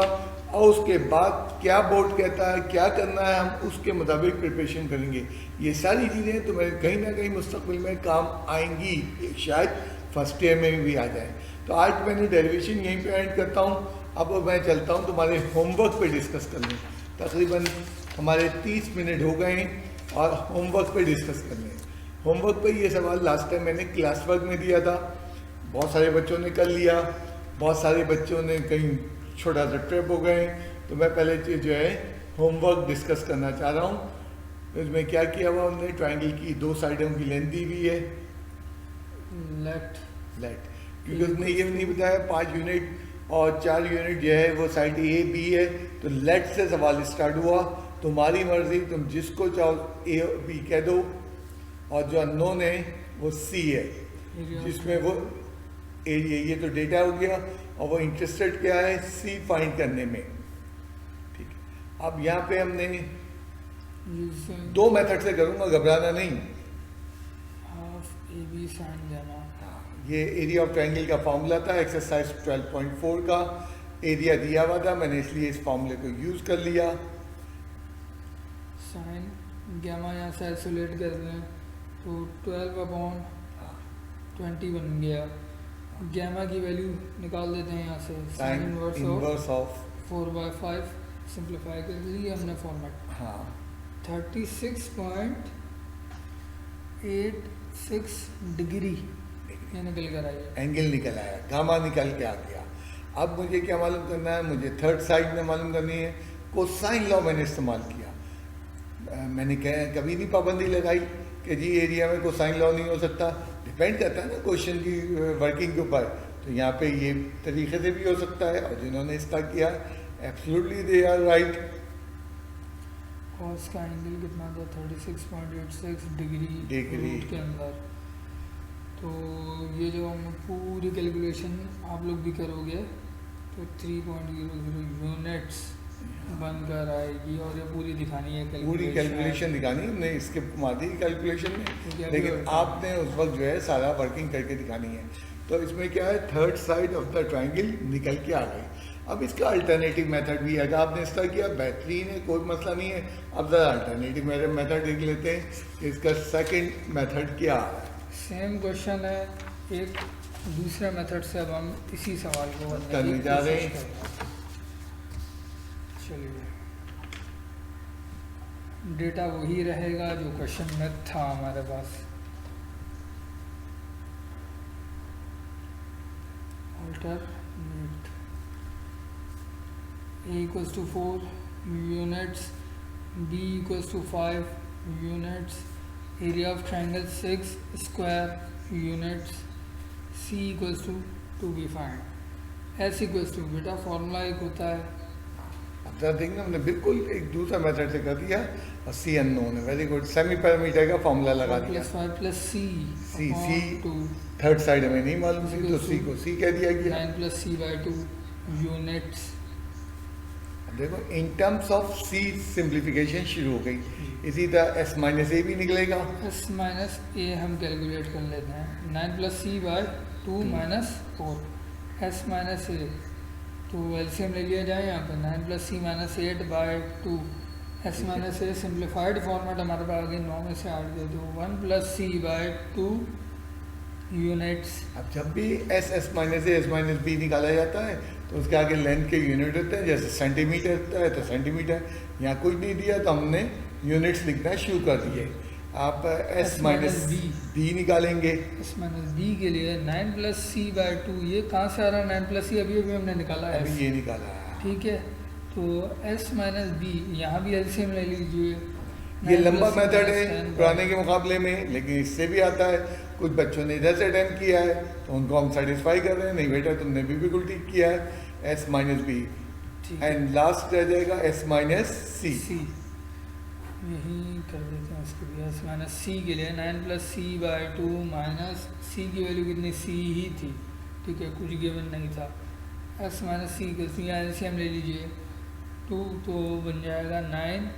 और उसके बाद क्या बोर्ड कहता है, क्या करना है, हम उसके मुताबिक प्रिपरेशन करेंगे। ये सारी चीज़ें तुम्हें कहीं ना कहीं मुस्तकबिल में काम आएंगी, शायद फर्स्ट ईयर में भी आ जाए। तो आज मैंने डेरिवेशन यहीं पे एंड करता हूँ। अब मैं चलता हूँ तुम्हारे होमवर्क पे डिस्कस कर लूँ। तकरीबन हमारे 30 मिनट हो गए हैं और होमवर्क पे डिस्कस कर लें। होमवर्क पे ये सवाल लास्ट टाइम मैंने क्लास वर्क में दिया था, बहुत सारे बच्चों ने कर लिया, बहुत सारे बच्चों ने कहीं छोटा सा ट्रिप हो गए। तो मैं पहले जो है होमवर्क डिस्कस करना चाह रहा हूँ। इसमें क्या किया हुआ हमने, ट्रायंगल की 2 साइडों की लेंथ दी हुई है, लेट, क्योंकि उसने ये नहीं बताया 5 यूनिट और 4 यूनिट जो है वो साइड ए बी है, तो लेट से सवाल स्टार्ट हुआ। तुम्हारी मर्जी, तुम जिसको चाहो ए बी कह दो, और जो अननोन है वो सी है, जिसमें वो एरिया, ये तो डेटा हो गया, और वो इंटरेस्टेड क्या है सी फाइंड करने में। अब यहाँ पे हमने using दो मेथड से करूँगा, घबराना नहीं। half AB sin gamma. ये एरिया ऑफ ट्रायंगल का फॉर्मूला था एक्सरसाइज 12.4 का, एरिया दिया हुआ था, मैंने इसलिए इस फॉर्मूले को यूज़ कर लिया। साइन गामा यहाँ से आइसोलेट कर दें तो 12/20 बन गया। गामा की वैल्यू निकाल देते हैं यहाँ से, साइन इनवर्स ऑफ 4/5 सिंप्लीफाई कर लिए हमने फॉर्मेट। हाँ 36.86 डिग्री ये निकल कर आई है। एंगल निकल आया, गामा निकल के आ गया। अब मुझे क्या मालूम करना है, मुझे थर्ड साइड में मालूम करनी है। कोसाइन लॉ मैंने इस्तेमाल किया। मैंने कभी नहीं पाबंदी लगाई कि जी एरिया में कोसाइन लॉ नहीं हो सकता, डिपेंड करता है ना क्वेश्चन की वर्किंग के ऊपर। तो यहाँ पे ये तरीके से भी हो सकता है, और जिन्होंने इसका किया absolutely they are right. Cos का एंगल कितना था, 36.86 डिग्री डिग्री के अंदर। तो ये जो हम पूरी कैलकुलेशन आप लोग भी करोगे तो 3.00 यूनिट्स बनकर आएगी, और ये पूरी दिखानी है पूरी कैलकुलेशन दिखानी हमने, इसके मादी कैलकुलेशन में, क्योंकि अभी लेकिन आपने उस वक्त जो है सारा वर्किंग करके दिखानी है। तो इसमें क्या है, third side of the triangle निकल के आ गई। अब इसका अल्टरनेटिव मेथड भी है, अगर आपने इसका किया बेहतरीन है, कोई मसला नहीं है। अब ज़रा अल्टरनेटिव मेथड देख लेते हैं, इसका सेकंड मेथड क्या है। सेम क्वेश्चन है, एक दूसरे मेथड से। अब हम इसी सवाल को करने जा रहे हैं। चलिए, डेटा वही रहेगा जो क्वेश्चन में था हमारे पास। Alternate A equals to 4 units, B equals to 5 units, area of triangle 6 square units, C equals to be find, S equals to, बेटा फॉर्मूला एक होता है। अब जरा देखना, हमने बिल्कुल एक दूसरा मेथड से कर दिया, और सी अननोन है, वेरी गुड। सेमी पैरामीटर का फॉर्मूला लगा दिया। 5 + C C two, third side हमें नहीं मालूम थी, तो सी को सी कह दिया गया। 9 + C/2 यूनिट्स। देखो in terms of C simplification शुरू हो गई। इसी तरह एस माइनस ए भी निकलेगा। S माइनस ए हम कैलकुलेट कर लेते हैं, 9 + C/2 - 4 S माइनस ए, तो एलसीएम ले लिया जाए यहाँ पे। 9 + C - 8/2 S माइनस ए सिंप्लीफाइड फॉर्मेट हमारे पास आगे 9 में से 8 दे दो, 1 + C/2 यूनिट्स। अब जब भी S minus A S minus B निकाला जाता है तो उसके आगे लेंथ के यूनिट होते हैं, जैसे सेंटीमीटर होता है तो सेंटीमीटर। यहाँ कुछ नहीं दिया तो हमने यूनिट्स लिखना शुरू कर दिए। आप एस माइनस बी निकालेंगे। S माइनस बी के लिए 9 + C/2, ये कहाँ से आ रहा है 9 + C, अभी हमने निकाला है, अभी ये निकाला है। ठीक है। तो S माइनस बी, यहाँ भी एलसीएम ले लीजिए। ये लंबा मेथड है पुराने के मुकाबले में, लेकिन इससे भी आता है। कुछ बच्चों ने इधर से अटैम्प्ट किया है तो उनको हम सेटिस्फाई कर रहे हैं, नहीं बेटा तुमने भी बिल्कुल ठीक किया है। S minus B and last रह जाएगा एस माइनस सी। यही कर देते हैं इसके लिए। एस माइनस सी के लिए 9 + C/2 माइनस सी की वैल्यू कितनी, सी ही थी, ठीक है, कुछ गिवन नहीं था। एस माइनस सी के यहाँ एलसीएम ले लीजिए, 2 तो बन जाएगा 9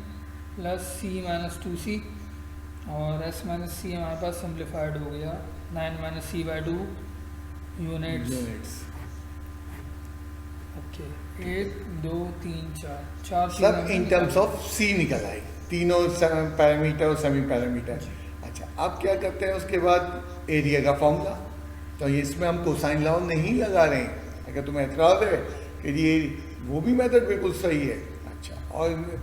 + C - 2C, और S माइनस सी हमारे पास सिंप्लीफाइड हो गया, 9 - C/2 यूनिट्स। ओके, 1 2 3 4 सब इन टर्म्स ऑफ सी निकल आए, तीनों पैरामीटर और सेमी पैरामीटर। अच्छा, अब क्या करते हैं उसके बाद, एरिया का फॉर्मूला। तो इसमें हम कोसाइन लॉ नहीं लगा रहे हैं। अगर तुम्हें एतराज़ है कि ये वो भी मेथड बिल्कुल सही है, अच्छा, और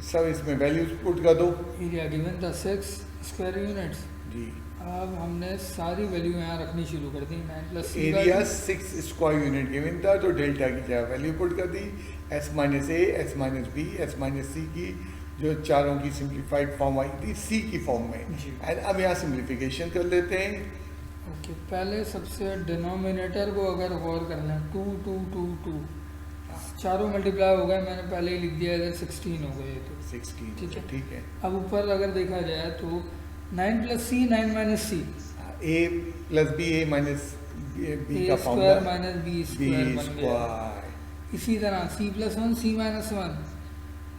सब इसमें वैल्यूज पुट कर दो। एरिया गिवन था 6 स्क्वायर यूनिट्स जी, अब हमने सारी वैल्यू यहाँ रखनी शुरू कर दी। 9 + C area 6 square unit given था, तो डेल्टा की जगह वैल्यू पुट कर दी। S minus A, S minus B, S minus C की जो चारों की सिंप्लीफाइड फॉर्म आई थी सी की फॉर्म में। जी। एंड अब यहाँ सिंप्लीफिकेशन कर लेते हैं। ओके, पहले सबसे डिनोमिनेटर को अगर गौर कर लें, 2 2 2 2 चारों मल्टीप्लाई हो गए, मैंने पहले ही लिख दिया, इधर 16 हो गए, तो 16 ठीक है। ठीक है। अब ऊपर अगर देखा जाए तो 9 + C 9 - C, A plus B, A minus B A का square formula minus B B square बन गया। स्क्वायर। इसी तरह C + 1 C - 1,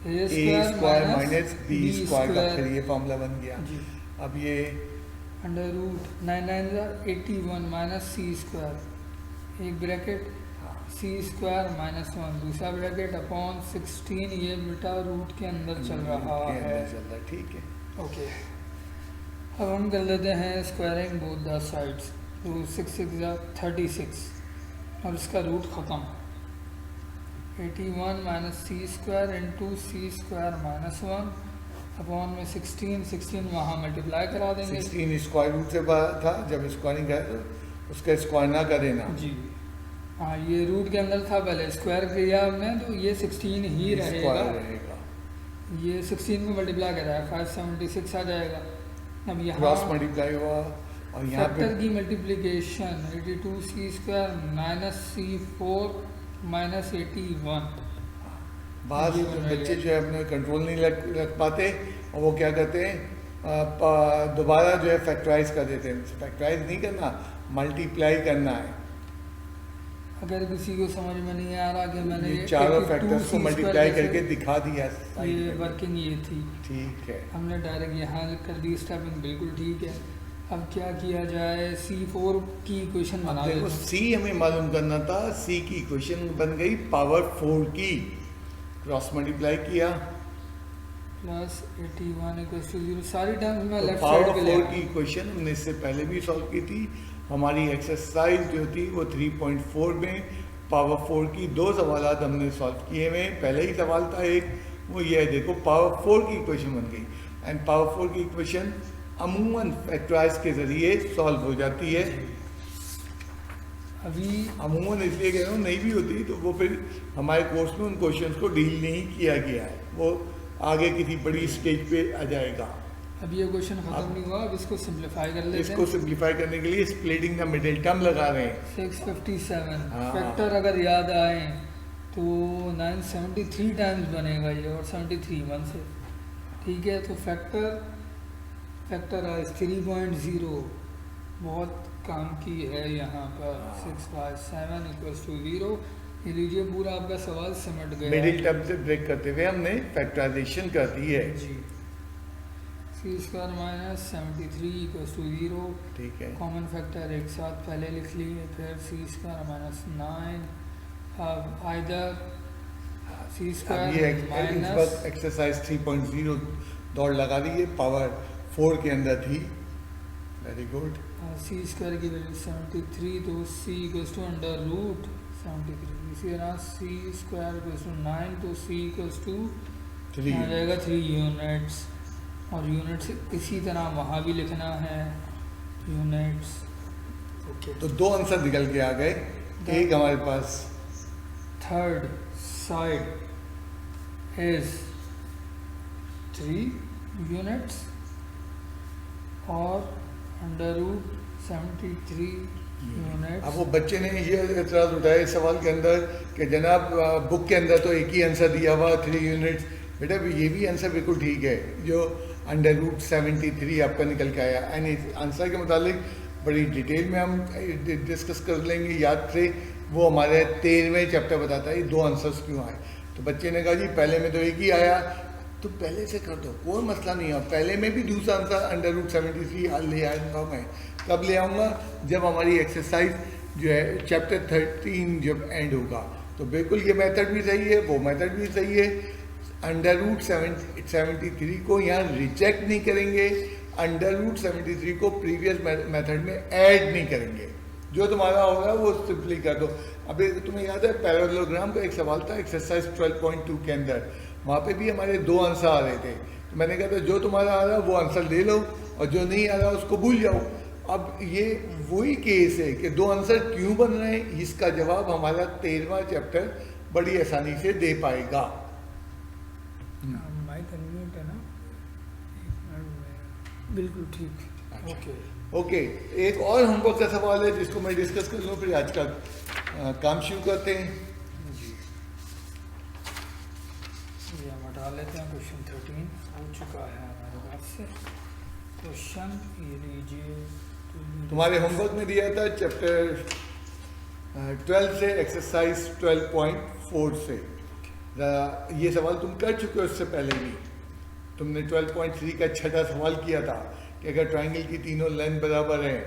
ए स्क्वायर माइनस बी स्क्वायर का फिर ये फॉर्मूला बन गया। जी अब ये under root 9 9 81 minus C square, एक ब्रैकेट सी स्क्वायर माइनस 1 दूसरा ब्रैकेट अपॉन 16, ये बेटा रूट के अंदर चल रहा है। ठीक है ओके, अब हम कर लेते हैं स्क्वायरिंग बोथ द साइड्स। तो 6 6 36 और इसका रूट ख़त्म। 81 माइनस सी स्क्वायर इंटू सी स्क्वायर माइनस 1 अपॉन में 16 16 वहाँ मल्टीप्लाई करा देंगे। 16 स्क्वायर रूट से बाहर था, जब स्क्वायरिंग है तो उसका स्क्वायर ना करें ना जी हाँ, ये रूट के अंदर था, पहले स्क्वायर किया हमने तो ये 16 ही रहेगा। ये 16 को मल्टीप्लाई करा है 576 आ जाएगा। अब यहाँ क्रॉस मल्टीप्लाई हुआ और यहाँ पे फैक्टर की मल्टीप्लिकेशन 82 सी स्क्वायर माइनस सी 4 माइनस 81। बाद ये बन बच्चे गया। जो है अपने कंट्रोल नहीं रख पाते और वो क्या करते हैं, दोबारा जो है फैक्टराइज कर देते हैं। फैक्टराइज नहीं करना, मल्टीप्लाई करना है। अगर किसी को समझ में नहीं आ रहा कि मैंने ये चारों 82 फैक्टर्स को C स्क्वायर मल्टीप्लाई कैसे- करके दिखा दिया ये साइड में। वर्किंग ये थी, ठीक है, हमने डायरेक्ट यहाँ कर दी स्टेपिंग, बिल्कुल ठीक है। अब क्या किया जाए, C4 की इक्वेशन बना अब देखो देते हैं। सी हमें मालूम करना था, सी की इक्वेशन बन गई पावर 4 की, क्रॉस मल्टीप्लाई किया प्लस 81 इक्वल्स टू 0, सारी टर्म्स में तो लेफ्ट साइड पावर पे 4 ले की इक्वेशन हमने इससे पहले भी सॉल्व की थी। हमारी एक्सरसाइज जो थी वो 3.4 में पावर 4 की दो सवालात हमने सॉल्व किए हुए। पहले ही सवाल था एक, वो ये है, देखो पावर 4 की इक्वेशन बन गई। एंड पावर 4 की इक्वेशन अमूमन फैक्टराइज के ज़रिए सॉल्व हो जाती है। अभी अमूमन इसलिए कह रहा हूँ, नहीं भी होती तो वो फिर हमारे कोर्स में उन क्वेश्चंस को डील नहीं किया गया है, वो आगे किसी बड़ी स्टेज पे आ जाएगा। अब ये क्वेश्चन खत्म अब- नहीं हुआ, अब इसको सिंप्लीफाई कर लेते इसको हैं। सिंप्लीफाई करने के लिए स्प्लिटिंग द मिडिल टर्म लगा रहे हैं। 657 हाँ। फैक्टर अगर याद आए तो 973 टाइम्स बनेगा ये, और 73 1 से, ठीक है। तो फैक्टर आइज 3.0 बहुत काम की है यहाँ पर। 657 इक्वल्स टू 0, ये लीजिए पूरा आपका सवाल सिमट गया। मिडिल टर्म से ब्रेक करते हुए हमने फैक्टराइजेशन कर दी है। जी, सी स्क्वायर माइनस 73 इक्वल्स टू 0, ठीक है, कॉमन फैक्टर एक साथ पहले लिख लिए, फिर सी स्क्वायर माइनस 9, अब आइदर सी अब स्क्वायर ये इस माइनस वक्त एक्सरसाइज 3.0 दौड़ लगा दी है, पावर 4 के अंदर थी। Very good. सी स्क्वायर की वैल्यू 73, तो C equals to under root 73। इसी तरह सी स्क्वायर इक्वल्स टू 9, तो सी इक्वल्स टू 3 आ जाएगा 3 यूनिट्स, और यूनिट्स इसी तरह वहाँ भी लिखना है यूनिट्स। ओके, तो दो आंसर निकल के आ गए। एक हमारे पास थर्ड साइड इज 3 यूनिट्स और अंडर रूट 73 यूनिट्स। अब वो बच्चे ने ये एतराज़ उठाया इस सवाल के अंदर कि जनाब बुक के अंदर तो एक ही आंसर दिया हुआ 3 यूनिट्स। बेटा ये भी आंसर बिल्कुल ठीक है, जो अंडर रूट 73 आपका निकल के आया। एंड इस आंसर के मुतालिक बड़ी डिटेल में हम डिस्कस कर लेंगे याद से। वो हमारे 13वें चैप्टर बताता है ये दो आंसर्स क्यों आए। तो बच्चे ने कहा जी पहले में तो एक ही आया, तो पहले से कर दो, कोई मसला नहीं है। पहले में भी दूसरा आंसर अंडर रूट 73 ले आऊँगा मैं। कब ले आऊँगा? जब हमारी एक्सरसाइज जो है चैप्टर 13 जब एंड होगा। तो बिल्कुल ये मेथड भी सही है, वो मेथड भी सही है। अंडर रूट 73 को यहाँ रिजेक्ट नहीं करेंगे, अंडर रूट 73 को प्रीवियस मेथड में ऐड नहीं करेंगे। जो तुम्हारा होगा वो सिंपली कर दो। अभी तुम्हें याद है पैरेललोग्राम का एक सवाल था एक्सरसाइज 12.2 के अंदर, वहाँ पे भी हमारे दो आंसर आ रहे थे। तो मैंने कहा था जो तुम्हारा आ रहा है वो आंसर ले लो और जो नहीं आ रहा उसको भूल जाओ। अब ये वही केस है कि दो आंसर क्यों बन रहे हैं, इसका जवाब हमारा 13वां चैप्टर बड़ी आसानी से दे पाएगा। माइक अनम्यूट है ना, बिल्कुल ठीक। अच्छा। ओके, ओके, एक और होमवर्क का सवाल है जिसको मैं डिस्कस कर लूँ, फिर आज का काम शुरू करते हैं। जी, ये हम हटा लेते हैं। क्वेश्चन 13 हो चुका है हमारे पास से। क्वेश्चन ये लीजिए, तुम्हारे होमवर्क में दिया था चैप्टर 12 से एक्सरसाइज 12.4 से। ये सवाल तुम कर चुके हो इससे पहले भी। तुमने 12.3 का छठा सवाल किया था कि अगर ट्राइंगल की तीनों लेंथ बराबर है,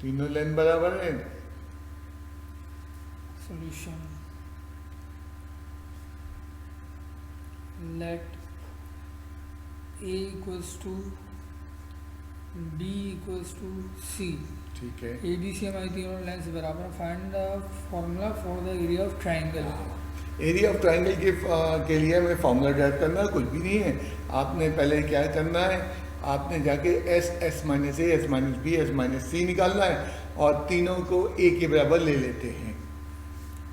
तीनों लेंथ बराबर है, solution let a equals to b equals to c, ठीक है। ए बी सी हमारी तीनों लेंथ बराबर, find the formula for the area of triangle. Area of triangle के लिए हमें फॉर्मूला ड्राइव करना कुछ भी नहीं है। आपने पहले क्या करना है, आपने जाके S, S minus A, S minus B, S minus C निकालना है और तीनों को ए के बराबर ले लेते हैं।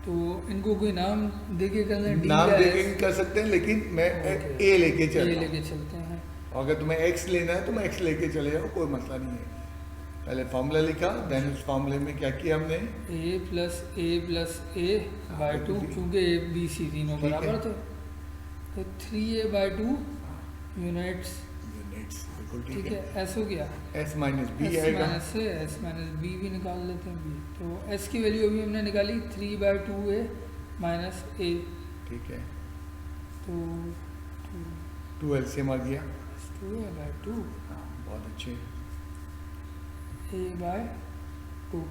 तो इनको कोई नाम देके करना है, नाम देके कर सकते हैं, लेकिन मैं ए लेके चल ये लेके चलते हैं। और अगर तुम्हें एक्स लेना है तो मैं एक्स लेके चले जाओ, कोई मसला नहीं है। पहले फॉर्मूला लिखा, देन उस फॉर्मूले में क्या किया हमने, ए प्लस ए बाई टू, क्योंकि ए बी सी तीनों ठीक है। बराबर थे, तो 3a/2 यूनिट्स, बिल्कुल ठीक है। एस हो गया, एस माइनस बी एस आएगा, माइनस से एस माइनस बी भी निकाल लेते हैं बी। तो एस की वैल्यू अभी हमने निकाली 3/2a माइनस ए, ठीक है। तो 2 एलसीएम आ गया, 2a/2 हाँ बहुत अच्छे। a/2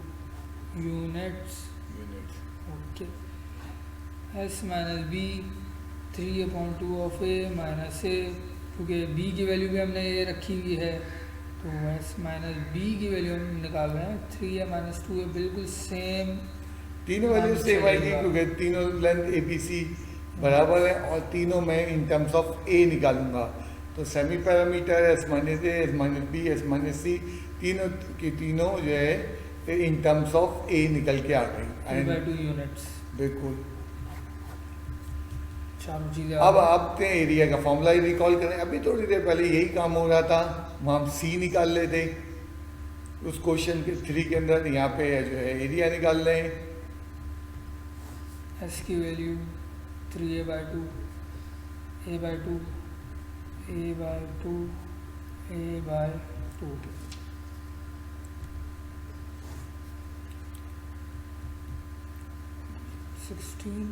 units, okay. S minus B 3/2 of A minus A, क्योंकि बी की वैल्यू भी हमने ये रखी हुई है, तो एस माइनस बी की वैल्यू हम निकाल रहे हैं 3a माइनस 2a, बिल्कुल सेम। तीनों वैल्यू सेम आएगी क्योंकि तीनों लेंथ ए बी सी बराबर है और तीनों मैं इन टर्म्स ऑफ ए निकालूंगा। तो semi parameter S minus A, S minus B, S minus C, तीनों की तीनों जो है इन टर्म्स ऑफ ए निकल के आ गई। 3/2 यूनिट्स, बिल्कुल। चारों चीज़ें अब आपने एरिया का फॉर्मूला ही रिकॉल करें। अभी थोड़ी देर पहले यही काम हो रहा था, वहाँ हम सी निकाल लेते उस क्वेश्चन के 3 के अंदर, यहाँ पे जो है एरिया निकाल लें। एस की value 3a/2, a/2, a/2, a/2, 16,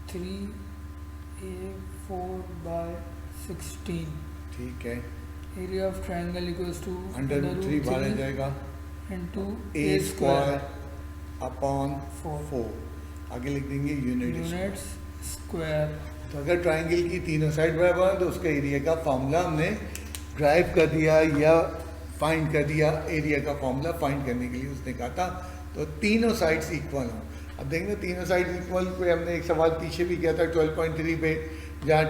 3a/4/16, ठीक है। Area of triangle equals to √3 बाहर आ जाएगा, इंटू ए स्क्वायर अपॉन 4 4, आगे लिख देंगे यूनिट्स। स्क्वायर। तो अगर ट्राइंगल की तीनों साइड बराबर है तो उसका एरिया का फॉर्मूला हमने ड्राइव कर दिया या फाइंड कर दिया। एरिया का फॉर्मूला फाइंड करने के लिए उसने कहा था तो तीनों साइड्स इक्वल हों। अब देखेंगे तीनों साइड इक्वल पे हमने एक सवाल पीछे भी किया था 12.3 पे, जहाँ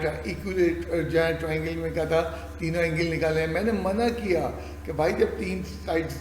ट्राइंगल में क्या था तीनों एंगल निकाले हैं। मैंने मना किया कि भाई जब 3 साइड्स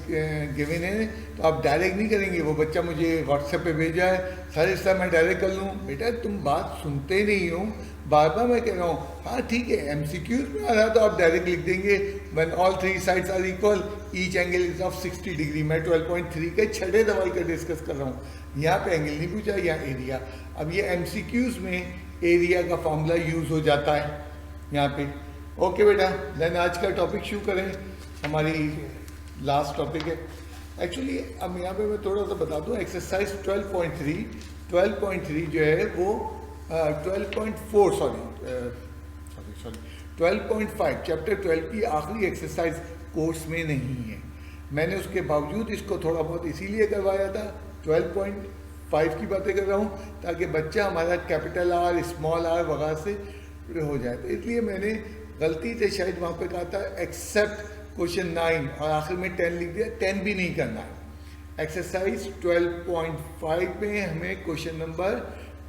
गिवन हैं तो आप डायरेक्ट नहीं करेंगे। वो बच्चा मुझे व्हाट्सएप पे भेजा है, सर इस तरह मैं डायरेक्ट कर लूँ। बेटा तुम बात सुनते नहीं हो, बार बार मैं कह रहा हूँ हाँ ठीक है MCQs में आ रहा तो आप डायरेक्ट लिख देंगे when all 3 sides are equal each angle is of 60 degree. मैं 12.3 के छठे सवाल का डिस्कस कर रहा हूँ, यहाँ पे एंगल नहीं पूछा, यहाँ एरिया। अब ये MCQs में एरिया का फॉर्मूला यूज़ हो जाता है यहाँ पे। ओके बेटा, देन आज का टॉपिक शुरू करें। हमारी लास्ट टॉपिक है एक्चुअली। अब यहाँ पे मैं थोड़ा सा बता दूँ, एक्सरसाइज 12.3 जो है वो 12.5 चैप्टर 12 की आखिरी एक्सरसाइज कोर्स में नहीं है। मैंने उसके बावजूद इसको थोड़ा बहुत इसीलिए करवाया था, 12.5 की बातें कर रहा हूँ ताकि बच्चा हमारा कैपिटल आर, स्मॉल आर वगैरह से हो जाए। तो इसलिए मैंने गलती से शायद वहाँ पे कहा था एक्सेप्ट क्वेश्चन 9 और आखिर में 10 लिख दिया। 10 भी नहीं करना है। एक्सरसाइज 12.5 में हमें क्वेश्चन नंबर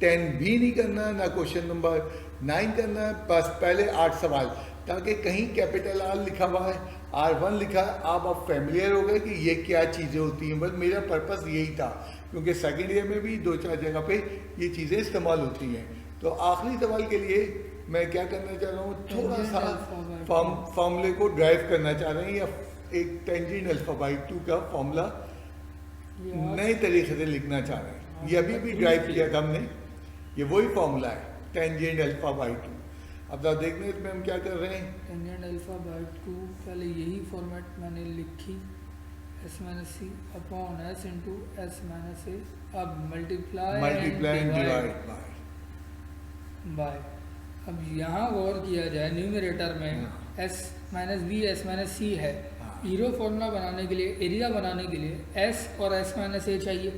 10 भी नहीं करना, ना क्वेश्चन नंबर 9 करना, बस पहले 8 सवाल, ताकि कहीं कैपिटल आर लिखा हुआ है, R1 लिखा है, आप अब फैमिलियर हो गए कि ये क्या चीज़ें होती हैं। बस मेरा पर्पस यही था, क्योंकि सेकेंड ईयर में भी 2-4 जगह पे ये चीज़ें इस्तेमाल होती हैं। तो आखिरी सवाल के लिए मैं क्या करना चाह रहा हूँ, थोड़ा सा फॉर्मूले को ड्राइव करना चाह रहे हैं, या एक टेंजेंट अल्फा बाई 2 का फॉर्मूला नए तरीके से लिखना चाह रहे हैं। ये अभी भी ड्राइव किया था हमने, ये वही फॉर्मूला है टेंजेंट अल्फा बाई 2। अब तो देखने इसमें हम क्या कर रहे हैं, टेंजेंट अल्फा बाई 2 पहले यही फॉर्मेट मैंने लिखी, S minus C upon S into S minus A. अब मल्टीप्लाई एंड डिवाइड बाय। अब यहाँ गौर किया जाए न्यूमरेटर में S minus B S minus C है, हीरो फॉर्मूला बनाने के लिए, एरिया बनाने के लिए एस और एस माइनस ए चाहिए,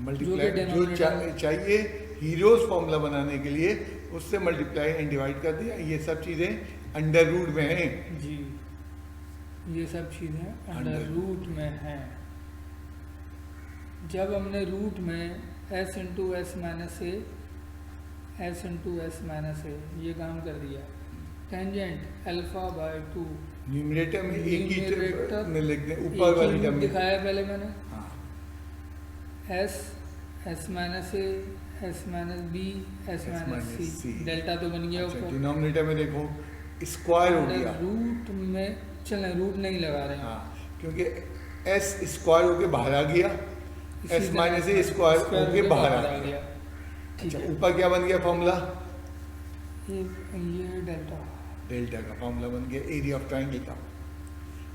मल्टीप्लाई जो चाहिए हीरोज फॉर्मूला बनाने के लिए उससे मल्टीप्लाई एंड डिवाइड कर दिया। ये सब चीज़ें अंडर रूट में हैं जी, ये सब चीज़ें अंडर रूट में हैं। जब हमने रूट में S into S minus A, S into S minus ए ये काम कर दिया, टेंजेंट अल्फा बाय 2 न्यूमरेटर में एक ही न्यूमरेटर में लिख दें, ऊपर वाली टर्म में दिखाया पहले मैंने, हाँ, S S minus A S minus B S minus C, delta तो बन गया अच्छा ऊपर। डिनोमिनेटर में देखो स्क्वायर हो गया, रूट में चलें, रूट नहीं लगा रहे हैं, हाँ क्योंकि एस स्क्वायर होके बाहर आ गया, एस माइनस ए स्क्वायर होके बाहर आ गया। ठीक अच्छा है, ऊपर क्या बन गया फॉर्मूला, ये डेल्टा, डेल्टा का फॉर्मूला बन गया एरिया ऑफ ट्रायंगल का।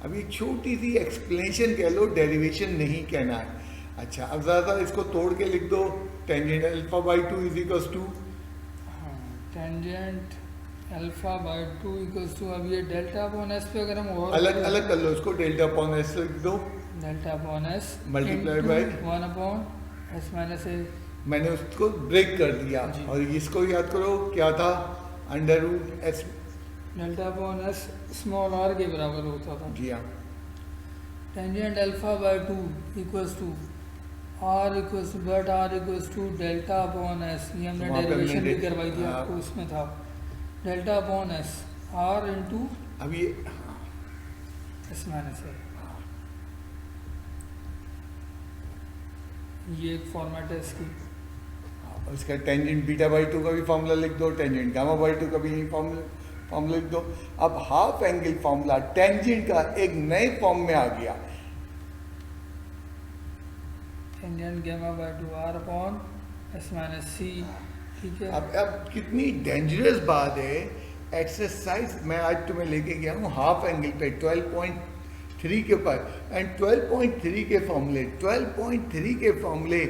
अब एक छोटी सी एक्सप्लेनेशन कह लो, डेरिवेशन नहीं कहना है। अच्छा अब ज़्यादा इसको तोड़ के लिख दो, tangent alpha by 2 is equals to, tangent alpha by 2 equals to, अब ये डेल्टा अपॉन एस पे अगर हम और अलग अलग कर लो इसको, डेल्टा अपॉन एस लिख दो, delta upon S Multiply by 1 upon S minus A, मैंने उसको ब्रेक कर दिया जी। और इसको याद करो क्या था, under root S, delta upon S small R के बराबर होता था। जी हाँ, tangent alpha by 2 equals to R equals to, but R equals to delta upon S, ये हमने वहाँ पे डेरिवेशन हमने भी करवाई थी हाँ। आपको, उसमें था delta upon S R into अब ये एस माइनस ए, ये एक फॉर्मेट है इसकी। इसका टेंजेंट बीटा बाई 2 का भी फॉर्मूला लिख दो, टेंजेंट गामा बाई 2 का भी फॉर्मूला लिख दो। अब हाफ एंगल फॉर्मूला टेंजेंट का एक नए फॉर्म में आ गया, tangent gamma by 2 R upon S minus C, ठीक है। अब कितनी डेंजरस बात है, एक्सरसाइज मैं आज तुम्हें लेके गया हूँ हाफ एंगल पे 12.3 के ऊपर, एंड 12.3 के फॉर्मूले 12.3 के फॉर्मूले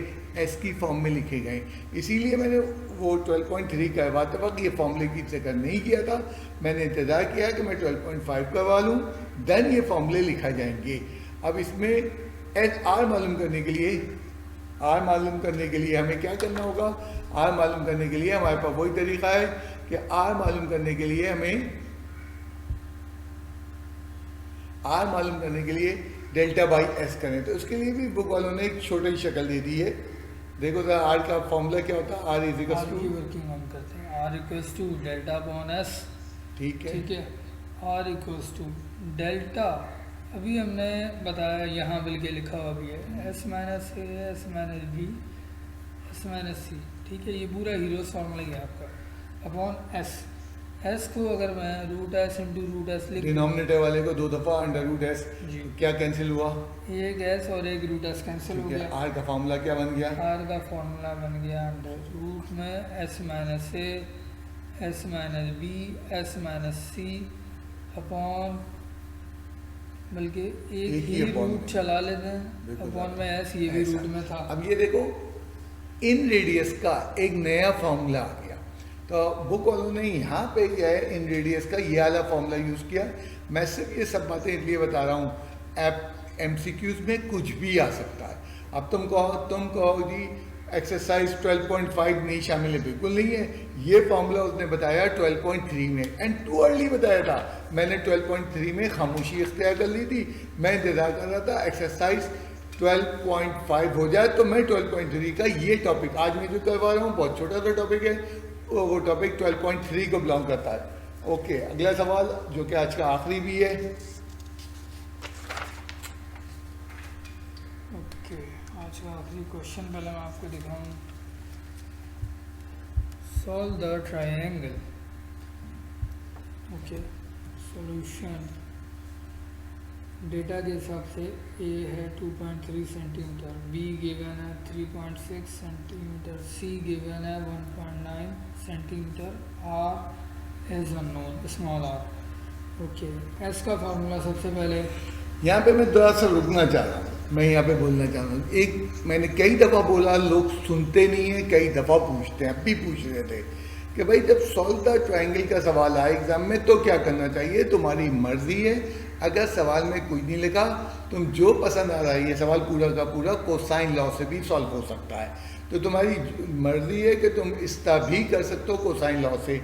एस की फॉर्म में लिखे गए, इसीलिए मैंने वो 12.3 करवाते वक्त ये फॉर्मूले की जिक्र नहीं किया था। मैंने इंतज़ार किया कि मैं 12.5 करवा लूँ, देन ये फॉर्मूले लिखा जाएंगे। अब इसमें एच आर मालूम करने के लिए, आर मालूम करने के लिए हमें क्या करना होगा, आर मालूम करने के लिए हमारे पास वही तरीका है कि आर मालूम करने के लिए हमें, आर मालूम करने के लिए डेल्टा बाई एस करें, तो उसके लिए भी बुक वालों ने एक छोटी शक्ल दे दी है। देखो तो आर का फॉर्मूला क्या होता है, R is equals to, working हम करते हैं, R equals to delta upon S, ठीक है, ठीक है, आर इक्वल्स टू डेल्टा, अभी हमने बताया यहाँ बल्कि लिखा हुआ भी है S minus A S minus B S minus C, ठीक है, ये पूरा हीरोज फॉर्मूला है आपका, अपॉन एस, एस को अगर मैं root S into root S लिख, डिनोमिनेटर वाले को 2 दफ़ा अंडर रूट एस, जी, क्या कैंसिल हुआ, एक एस और एक रूट एस कैंसिल हो ठीक है, गया, आर का फॉर्मूला क्या बन गया, आर का फॉर्मूला बन गया अंडर रूट में S minus A S minus B S minus C upon, बल्कि एक ही upon रूट में। चला लेते हैं, बिल्कुल अपॉन में एस, ये भी ऐसा। रूट में था। अब ये देखो इन रेडियस का एक नया फॉर्मूला आ गया, तो बुक वालों ने यहाँ पे क्या है इन रेडियस का ये वाला फॉर्मूला यूज़ किया। मैं सिर्फ ये सब बातें इसलिए बता रहा हूँ, MCQs में कुछ भी आ सकता है। अब तुम कहो जी एक्सरसाइज 12.5 नहीं शामिल है, बिल्कुल नहीं है, ये फॉर्मूला उसने बताया 12.3 में, एंड टू अर्ली बताया था। मैंने 12.3 में खामोशी इख्तियार कर ली थी, मैं इंतज़ार कर रहा था एक्सरसाइज 12.5 हो जाए तो मैं 12.3 का ये टॉपिक आज मैं जो करवा रहा हूँ बहुत छोटा सा टॉपिक है, वो टॉपिक 12.3 को बिलोंग करता है। ओके, अगला सवाल जो कि आज का आखिरी भी है। ओके, आज का आखिरी क्वेश्चन पहले मैं आपको दिखाऊं, solve the triangle. Okay, solution data के हिसाब से ए है 2.3 सेंटीमीटर, बी गिवन है 3.6 सेंटीमीटर, सी गिवन है 1.9 centimetre, R is unknown small R. Okay, S का फार्मूला सबसे पहले, यहाँ पे मैं थोड़ा सा रुकना चाह रहा हूँ, मैं यहाँ पे बोलना चाह रहा हूँ, एक मैंने कई दफ़ा बोला, लोग सुनते नहीं हैं, कई दफ़ा पूछते हैं, अब भी पूछ रहे थे। कि भाई जब सॉल्व द ट्रायंगल का सवाल आए एग्जाम में तो क्या करना चाहिए, तुम्हारी मर्जी है। अगर सवाल में कुछ नहीं लिखा, तुम जो पसंद आ रहा है, ये सवाल पूरा का पूरा कोसाइन लॉ से भी सॉल्व हो सकता है, तो तुम्हारी मर्जी है कि तुम इसका भी कर सकते हो कोसाइन लॉ से।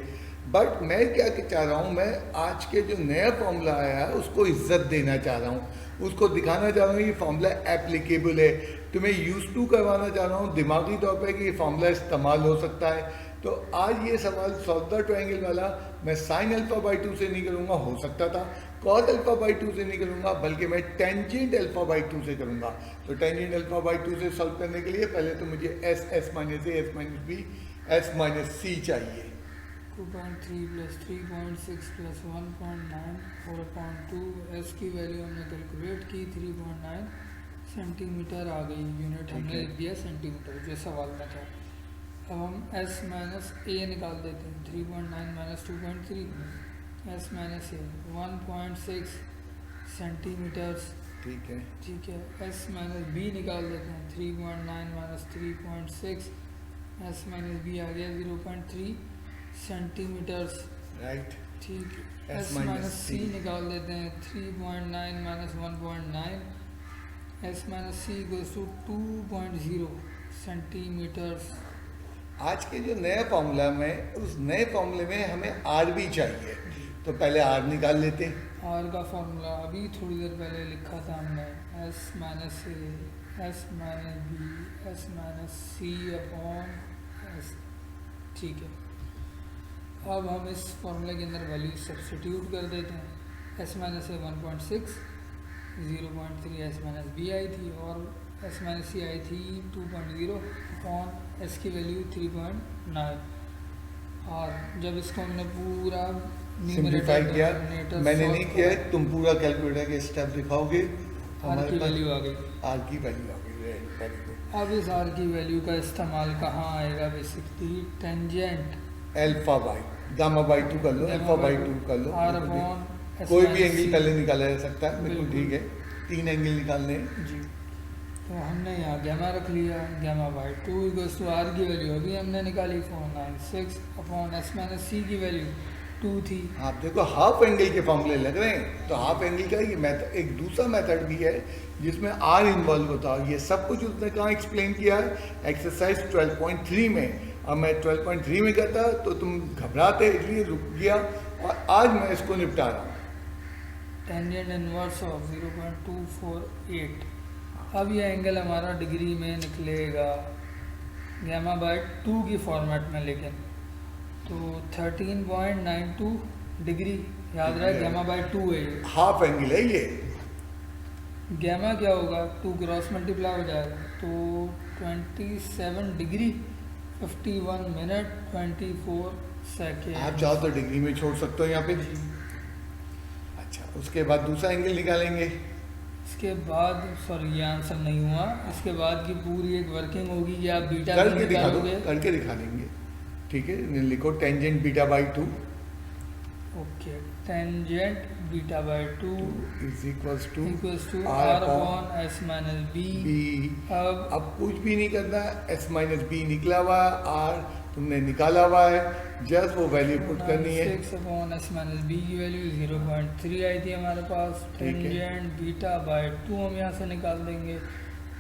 बट मैं क्या चाह रहा हूँ, मैं आज के जो नया फॉर्मूला आया है उसको इज्जत देना चाह रहा हूँ, उसको दिखाना चाह रहा हूँ ये फॉर्मूला एप्लीकेबल है, तुम्हें यूज टू करवाना चाह रहा हूँ दिमागी तौर पे कि ये फॉर्मूला इस्तेमाल हो सकता है। तो आज ये सवाल सॉल्व द ट्रायंगल वाला मैं साइन अल्फा बाई 2 से नहीं करूँगा, हो सकता था कॉस अल्फा बाई 2 से नहीं करूँगा, बल्कि मैं टेंजेंट अल्फा बाई 2 से करूँगा। तो टेंजेंट अल्फा बाई 2 से सॉल्व करने के लिए पहले तो मुझे S minus A, S minus B, S minus C चाहिए। 2.3 प्लस 3.6 प्लस 1.9 4.2, एस की वैल्यू हमने कैलकुलेट की 3.9 सेंटीमीटर आ गई, यूनिट हमने लिख दिया सेंटीमीटर जो सवाल में था। अब हम s माइनस ए निकाल देते हैं, 3.9 minus 2.3, s minus A 1.6 centimetres, ठीक है। ठीक है। s माइनस बी निकाल देते हैं, 3.9 माइनस 3.6, s माइनस बी आ गया 0.3 सेंटीमीटर्स, राइट। ठीक है। S s माइनस सी निकाल देते हैं, 3.9 minus 1.9, s minus C goes to 2.0 centimetres. आज के जो नया फॉर्मूला में, उस नए फॉर्मूले में हमें आर भी चाहिए, तो पहले आर निकाल लेते हैं। आर का फॉर्मूला अभी थोड़ी देर पहले लिखा था हमने, S minus A, S minus B, S minus C upon S, ठीक है। अब हम इस फॉर्मूले के अंदर वैल्यू सब्स्टिट्यूट कर देते हैं। S minus A 1.6, 0.3 S minus B आई थी और एस माइनस सी आई थी 2.0 अपॉन एस की वैल्यू 3.9। और जब इसको हमने पूरा सिंप्लीफाई किया, मैंने नहीं किया, तुम पूरा कैलकुलेटर के स्टेप दिखाओगे, आर की वैल्यू आ गई, आर की वैल्यू आ गई, वेरी गुड। अब इस आर की वैल्यू का इस्तेमाल कहाँ आएगा, basically tangent alpha by gamma by 2 कर लो, अल्फा बाई 2 कर लो, आर अपॉन कोई भी एंगल पहले निकाला जा सकता है, बिल्कुल ठीक है। 3 एंगल निकालने हैं जी। तो हमने यहाँ गैमा रख लिया, gamma by 2 equals to R की वैल्यू अभी हमने निकाली 496 अपॉन एस माइनस सी की वैल्यू 2 थी। आप देखो हाफ एंगल के फॉर्मूले लग रहे हैं, तो हाफ एंगल का ये मेथड, एक दूसरा मेथड भी है जिसमें आर इन्वॉल्व होता है। ये सब कुछ उसने कहाँ एक्सप्लेन किया है, एक्सरसाइज 12.3 में। अब मैं 12.3 में करता तो तुम घबराते, इसलिए रुक गया और आज मैं इसको निपटा रहा हूँ। Tangent inverse of 0.248। अब ये एंगल हमारा डिग्री में निकलेगा गैमा बाय 2 की फॉर्मेट में, लेकिन तो 13.92 डिग्री, याद रहे गैमा बाय 2 है ये, हाफ एंगल है ये। गैमा क्या होगा, 2 क्रॉस मल्टीप्लाई हो जाएगा तो 27 डिग्री 51 मिनट 24 सेकेंड। आप चाहो तो डिग्री में छोड़ सकते हो यहाँ पे। अच्छा, उसके बाद दूसरा एंगल निकालेंगे। इसके बाद सॉरी ये आंसर नहीं हुआ, इसके बाद की पूरी एक वर्किंग होगी कि आप बीटा करके दिखा दो, निकालोगे, करके दिखा देंगे, ठीक है। लिखो tangent beta by 2, okay, tangent beta by 2 is equals to R upon S minus B. अब कुछ भी नहीं करना, एस माइनस बी निकला हुआ है, आर तुमने निकाला हुआ है, जस्ट वो वैल्यू पुट करनी है। 6 अपॉन एस माइनस बी की वैल्यू 0.3 आई थी हमारे पास। टेंजेंट बीटा बाय 2 हम यहाँ से निकाल देंगे,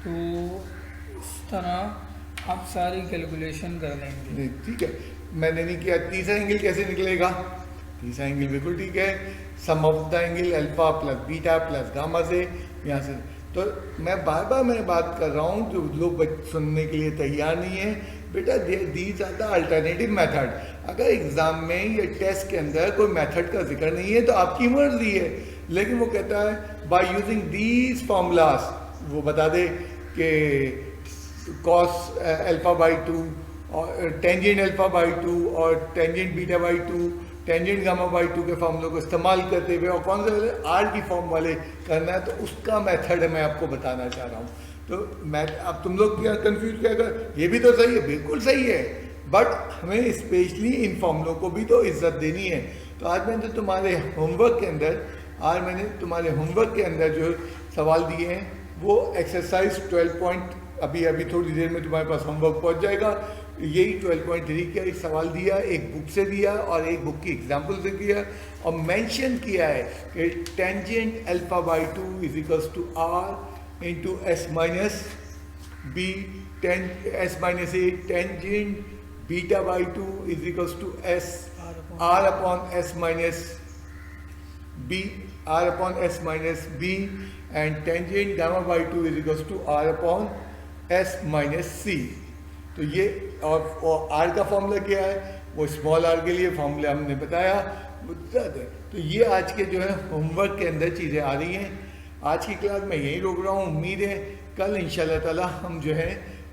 तो इस तरह आप सारी कैलकुलेशन कर लेंगे। ठीक है, मैंने नहीं किया। तीसरा एंगल कैसे निकलेगा, तीसरा एंगल बिल्कुल ठीक है, sum of the angle alpha plus beta plus gamma से, यहाँ से। तो मैं बार बार मैं बात कर रहा हूँ, जो लोग सुनने के लिए तैयार नहीं है, बेटा these are the alternative method. अगर एग्जाम में या टेस्ट के अंदर कोई मेथड का जिक्र नहीं है तो आपकी मर्जी है, लेकिन वो कहता है बाय यूजिंग दीज फॉर्मूलाज, वो बता दे कि कॉस अल्फा बाई 2 और टेंजेंट अल्फा बाई 2 और tangent beta by 2, tangent gamma by 2 के फॉर्मूलों को इस्तेमाल करते हुए और कौन से वाले आर की फॉर्म वाले करना है, तो उसका मेथड मैं आपको बताना चाह रहा हूँ। तो मैं, अब तुम लोग क्या कंफ्यूज क्या कर, ये भी तो सही है, बिल्कुल सही है, बट हमें स्पेशली इन फॉर्मूलों को भी तो इज्जत देनी है। तो आज मैंने तो तुम्हारे होमवर्क के अंदर, आज मैंने तुम्हारे होमवर्क के अंदर जो सवाल दिए हैं वो एक्सरसाइज 12 अभी थोड़ी देर में तुम्हारे पास होमवर्क पहुंच जाएगा, यही 12.3 का एक सवाल दिया, एक बुक से दिया और एक बुक की एग्जाम्पल से दिया, और मेंशन किया है कि tangent alpha by 2 is equals to R into S minus B S minus A, tangent beta by 2 is equals to S R upon S minus B, R upon S minus B, and tangent gamma by 2 is equals to R upon S minus C. तो ये और आर का फॉर्मूला क्या है, वो स्मॉल आर के लिए फॉर्मूला हमने बताया। तो ये आज के जो है होमवर्क के अंदर चीज़ें आ रही हैं। आज की क्लास में यहीं रोक रहा हूँ। उम्मीद है कल इंशाल्लाह ताला हम जो है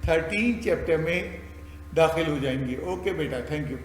13 चैप्टर में दाखिल हो जाएंगे। ओके बेटा, थैंक यू।